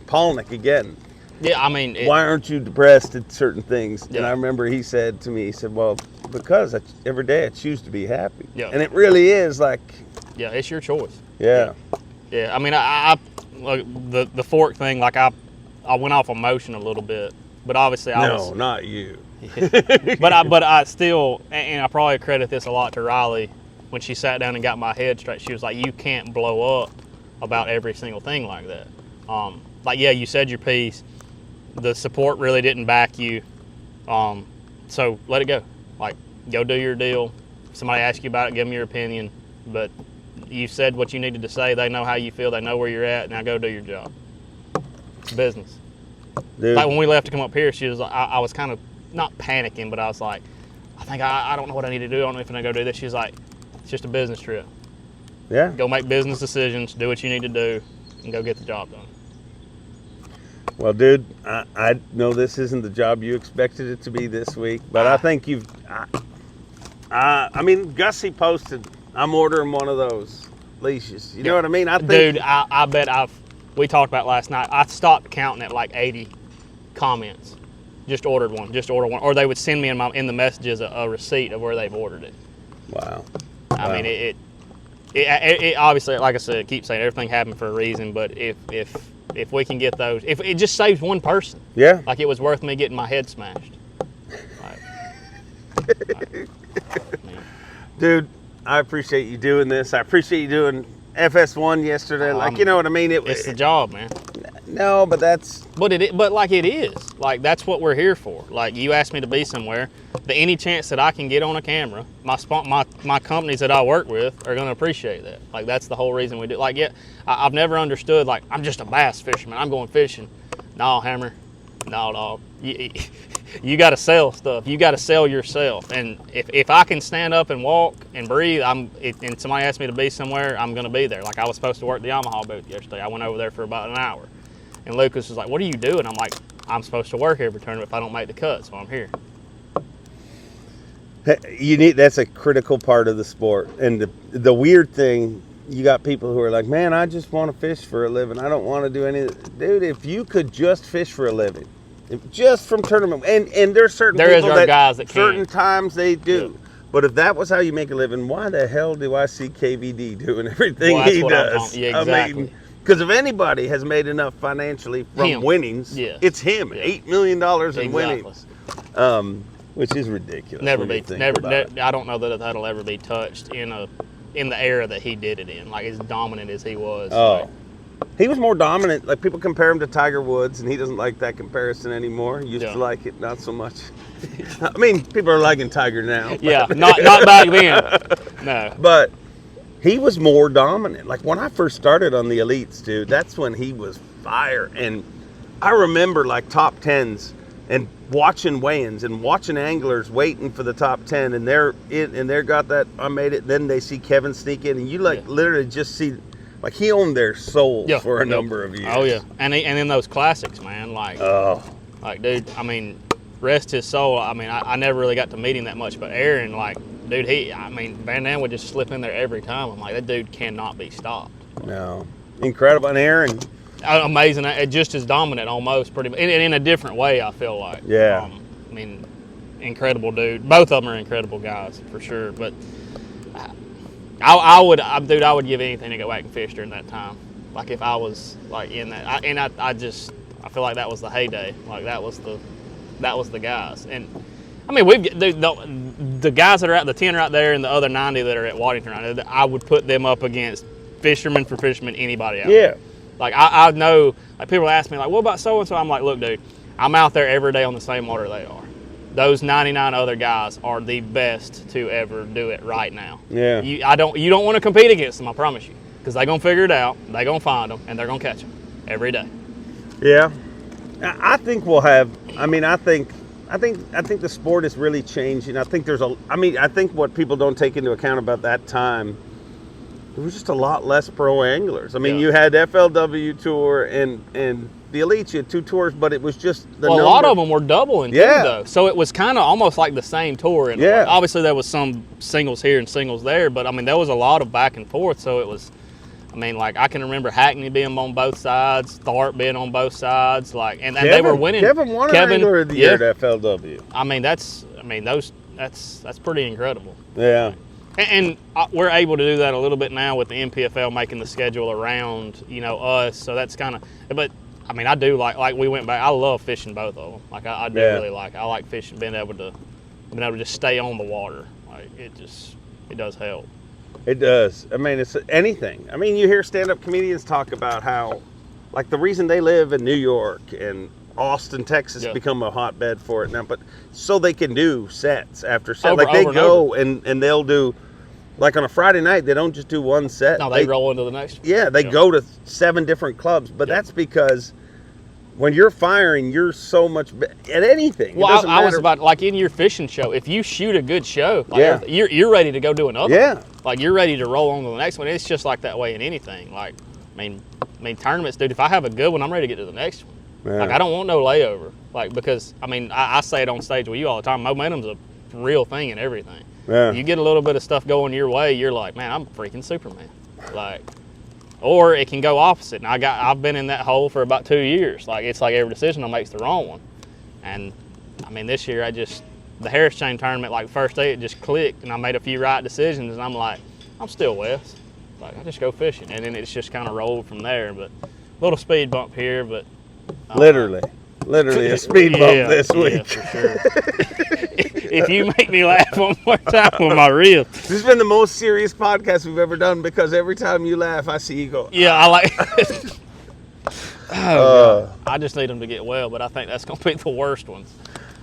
Polnick again. Yeah, I mean... why aren't you depressed at certain things? Yeah. And I remember he said to me, well, because every day I choose to be happy. Yeah. And it really is like... yeah, it's your choice. Yeah. Yeah, I mean, I the fork thing, like, I went off emotion a little bit. But obviously No, not you. But I still, and I probably credit this a lot to Riley, when she sat down and got my head straight. She was like, you can't blow up about every single thing like that. Like, yeah, you said your piece. The support really didn't back you. So let it go. Like, go do your deal. If somebody asks you about it, give them your opinion. But you said what you needed to say. They know how you feel. They know where you're at. Now go do your job. It's business. Dude. Like, when we left to come up here, she was like, I was kind of not panicking, but I was like, I think I don't know what I need to do. I don't know if I'm going to go do this. She was like, it's just a business trip. Yeah. Go make business decisions, do what you need to do, and go get the job done. Well, dude, I know this isn't the job you expected it to be this week, but I think you've... I mean, Gussie posted, I'm ordering one of those leashes. You know what I mean? I think, dude, I bet we talked about last night. I stopped counting at like 80 comments. Just ordered one. Or they would send me in the messages a receipt of where they've ordered it. Wow. I mean, it obviously, like I said, I keep saying everything happened for a reason. But if we can get those, if it just saves one person, yeah, like it was worth me getting my head smashed. Dude, I appreciate you doing this. I appreciate you doing FS1 yesterday. You know what I mean? It's the job, man. No, but that's... But like it is. Like, that's what we're here for. Like, you asked me to be somewhere. Any chance that I can get on a camera, my companies that I work with are going to appreciate that. Like, that's the whole reason we do. Like, yeah, I've never understood, like, I'm just a bass fisherman. I'm going fishing. No, Hammer. No, dog. You got to sell stuff. You got to sell yourself. And if I can stand up and walk and breathe, and somebody asked me to be somewhere, I'm going to be there. Like, I was supposed to work the Yamaha booth yesterday. I went over there for about an hour. And Lucas was like, what are you doing? I'm like, I'm supposed to work every tournament if I don't make the cut, so I'm here. That's a critical part of the sport. And the weird thing, you got people who are like, man, I just want to fish for a living. I don't want to do anything. Dude, if you could just fish for a living, just from tournament, and there's certain people guys that certain can. Times they do. Yeah. But if that was how you make a living, why the hell do I see KVD doing everything he does? Yeah, exactly. I mean, because if anybody has made enough financially from winnings, it's him. Yeah. $8 million in winnings, which is ridiculous. Never. I don't know that that'll ever be touched in the era that he did it in. Like, as dominant as he was. Oh, he was more dominant. Like, people compare him to Tiger Woods, and he doesn't like that comparison anymore. He used to like it, not so much. I mean, people are liking Tiger now. Yeah, not back then. No, but. He was more dominant. Like, when I first started on the elites, dude, that's when he was fire. And I remember, like, top tens and watching weigh-ins and watching anglers waiting for the top 10, and they're got that, I made it. Then they see Kevin sneak in, and you, literally just see, like, he owned their soul for a number of years. Oh, yeah. And in those classics, man, like, dude, I mean, rest his soul. I mean, I never really got to meet him that much, but Aaron, like, dude, Van Dam would just slip in there every time. I'm like, that dude cannot be stopped. No. Incredible. And Aaron. Amazing. Just as dominant almost, pretty much. In a different way, I feel like. Yeah. I mean, incredible dude. Both of them are incredible guys, for sure. But I would give anything to go back and fish during that time. Like, if I was, like, in that. I feel like that was the heyday. Like, that was the guys. And I mean, the guys that are the 10 right there and the other 90 that are at Waddington right now, I would put them up against fisherman for fisherman, anybody out there. Like, I know, like, people ask me, like, what about so-and-so? I'm like, look, dude, I'm out there every day on the same water they are. Those 99 other guys are the best to ever do it right now. Yeah. You don't want to compete against them, I promise you, because they're going to figure it out, they're going to find them, and they're going to catch them every day. Yeah. I think we'll have, I think the sport is really changing. I think I think what people don't take into account about that time, there was just a lot less pro anglers. I mean, you had FLW Tour and the Elites, you had 2 tours, but it was just the number. A lot of them were doubling too, though. So it was kind of almost like the same tour. And obviously there was some singles here and singles there, but I mean, there was a lot of back and forth. So it was, I mean, like, I can remember Hackney being on both sides, Tharp being on both sides, like, and they were winning. Kevin won an Angler of the Year at FLW. I mean, that's pretty incredible. Yeah. And we're able to do that a little bit now with the MPFL making the schedule around, us. So that's kind of, but I mean, I do like we went back. I love fishing both of them. Like, I do really I like fishing, being able to just stay on the water. Like, it does help. It does. I mean, it's anything. I mean, you hear stand-up comedians talk about how, like, the reason they live in New York and Austin, Texas become a hotbed for it now, but so they can do sets after set. Like, they go and they'll do, like, on a Friday night, they don't just do one set. No, they roll into the next one. Yeah, they go to 7 different clubs, but that's because when you're firing, you're so much at anything. Well, I was about, like, in your fishing show, if you shoot a good show, like, you're ready to go do another. Yeah. Like, you're ready to roll on to the next one. It's just like that way in anything. Like, I mean, tournaments, dude, if I have a good one, I'm ready to get to the next one. Yeah. Like, I don't want no layover. Like, because, I mean, I say it on stage with you all the time, momentum's a real thing in everything. Yeah. You get a little bit of stuff going your way, you're like, man, I'm freaking Superman. Like, or it can go opposite. And I've been in that hole for about 2 years. Like, it's like every decision I make's the wrong one. And I mean, this year the Harris Chain tournament, like first day, it just clicked, and I made a few right decisions, and I'm like, I'm still Wes. Like, I just go fishing, and then it's just kind of rolled from there. But a little speed bump here, but literally a speed bump this week. Yeah, for sure. If you make me laugh one more time with my reel. This has been the most serious podcast we've ever done, because every time you laugh, I see you go. Yeah, I like. I just need them to get well, but I think that's going to be the worst ones.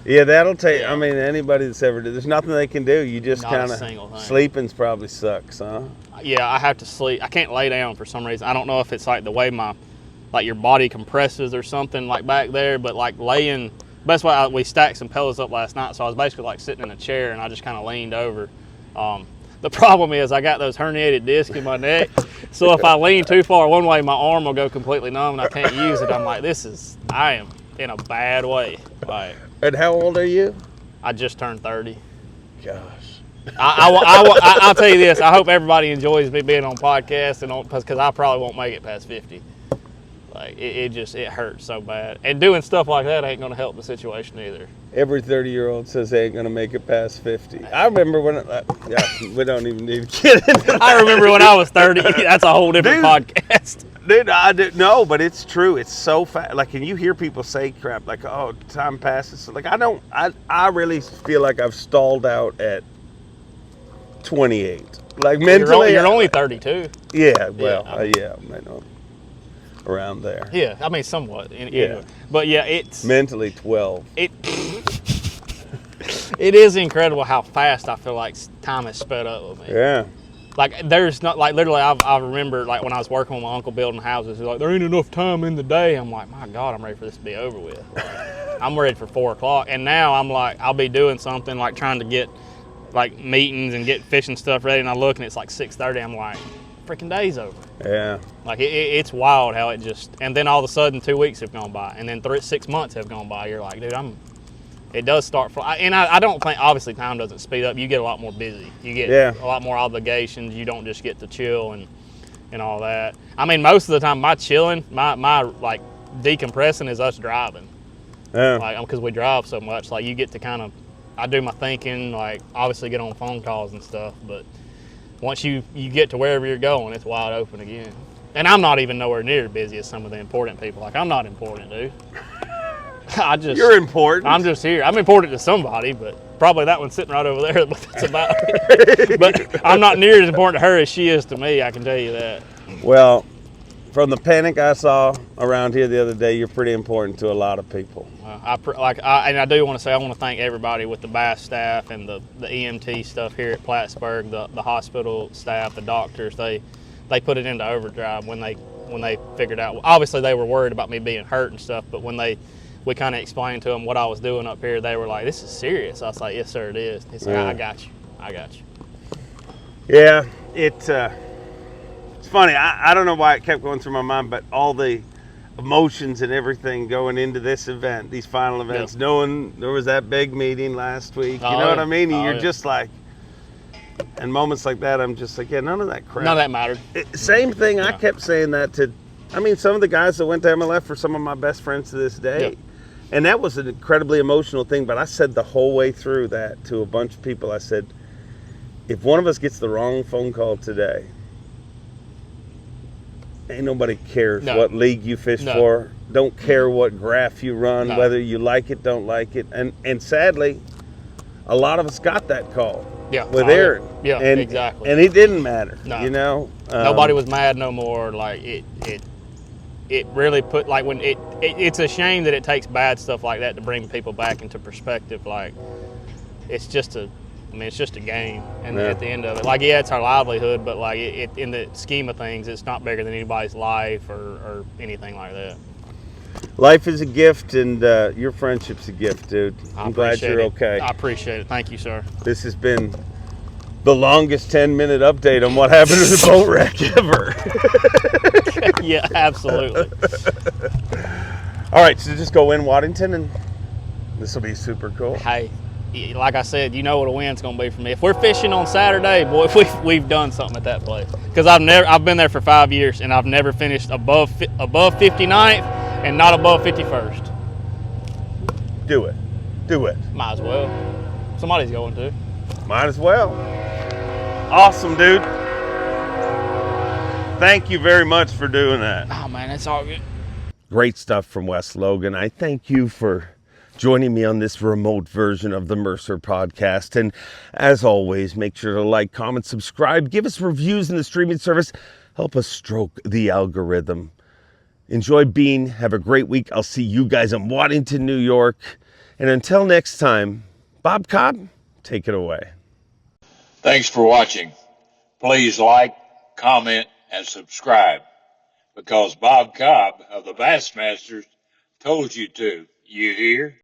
Yeah, that'll take. I mean, anybody that's ever did, there's nothing they can do. You just kind of sleeping's probably sucks, huh? Yeah, I have to sleep. I can't lay down for some reason. I don't know if it's like the way your body compresses or something like back there, but like laying. Best way, we stacked some pillows up last night, so I was basically like sitting in a chair, and I just kind of leaned over. The problem is I got those herniated discs in my neck, so if I lean too far one way, my arm will go completely numb, and I can't use it. I'm like, I am in a bad way. Like, and how old are you? I just turned 30. Gosh. I'll tell you this. I hope everybody enjoys me being on podcasts, and because I probably won't make it past 50. Like, it hurts so bad. And doing stuff like that ain't going to help the situation either. Every 30-year-old says they ain't going to make it past 50. I remember when, we don't even need to get into that. I remember when I was 30. That's a whole different podcast. Dude, I didn't know, but it's true. It's so fast. Like, and you hear people say crap like, oh, time passes. Like, I really feel like I've stalled out at 28. Like, mentally. You're only 32. Yeah, well, I know. Around there. Yeah, I mean, somewhat. Anyway. But yeah, it's mentally 12. It is incredible how fast I feel like time has sped up with me. Yeah. Like, there's not, like, literally, I remember, like, when I was working with my uncle building houses, he's like, there ain't enough time in the day. I'm like, my God, I'm ready for this to be over with. Like, I'm ready for 4 o'clock. And now I'm like, I'll be doing something, like, trying to get, like, meetings and get fishing stuff ready, and I look, and it's like 6:30. I'm like, freaking day's over. Yeah. Like, it's wild how it just, and then all of a sudden 2 weeks have gone by, and then 6 months have gone by. You're like, dude, it does start, and I don't think, obviously time doesn't speed up. You get a lot more busy. You get a lot more obligations. You don't just get to chill and all that. I mean, most of the time my chilling, my like decompressing is us driving. Yeah. Like, because we drive so much, like you get to kind of, I do my thinking, like obviously get on phone calls and stuff, but once you get to wherever you're going, it's wide open again. And I'm not even nowhere near busy as some of the important people. Like, I'm not important, dude. You're important. I'm just here. I'm important to somebody, but probably that one's sitting right over there, but that's about it. But I'm not near as important to her as she is to me, I can tell you that. Well, from the panic I saw around here the other day, you're pretty important to a lot of people. And I do want to say, I want to thank everybody with the Bass staff and the EMT stuff here at Plattsburgh, the hospital staff, the doctors. They put it into overdrive when they figured out. Obviously, they were worried about me being hurt and stuff, but when we kind of explained to them what I was doing up here, they were like, "This is serious." I was like, "Yes, sir, it is." He said, "I got you. Yeah, it's funny. I don't know why it kept going through my mind, but all the emotions and everything going into this event, these final events, knowing there was that big meeting last week, you know what I mean? And you're just like, and moments like that, I'm just like, yeah, none of that crap. None of that mattered. Same thing. I kept saying that to, some of the guys that went to MLF are some of my best friends to this day. Yep. And that was an incredibly emotional thing, but I said the whole way through that to a bunch of people. I said, if one of us gets the wrong phone call today, ain't nobody cares what league you fish for. Don't care what graph you run, whether you like it, don't like it. And sadly, a lot of us got that call with Aaron. Yeah, exactly. And it didn't matter, No. Nobody was mad no more. Like, it really put, like, when it's a shame that it takes bad stuff like that to bring people back into perspective. Like, it's just a game, and at the end of it, like, it's our livelihood, but like it in the scheme of things, it's not bigger than anybody's life or anything like that. Life is a gift, and your friendship's a gift, dude. I'm glad you're okay. I appreciate it. Thank you, sir. This has been the longest 10-minute update on what happened to the boat wreck ever. Yeah, absolutely. All right, so just go in Waddington, and this will be super cool. Hey, like I said, you know what a win's going to be for me. If we're fishing on Saturday, boy, we've done something at that place. Because I've been there for 5 years, and I've never finished above 59th and not above 51st. Do it. Do it. Might as well. Somebody's going to. Might as well. Awesome, dude. Thank you very much for doing that. Oh, man, it's all good. Great stuff from Wes Logan. I thank you for joining me on this remote version of the Mercer Podcast. And as always, make sure to like, comment, subscribe, give us reviews in the streaming service. Help us stroke the algorithm. Enjoy Bean. Have a great week. I'll see you guys in Waddington, New York. And until next time, Bob Cobb, take it away. Thanks for watching. Please like, comment, and subscribe, because Bob Cobb of the Bassmasters told you to. You hear?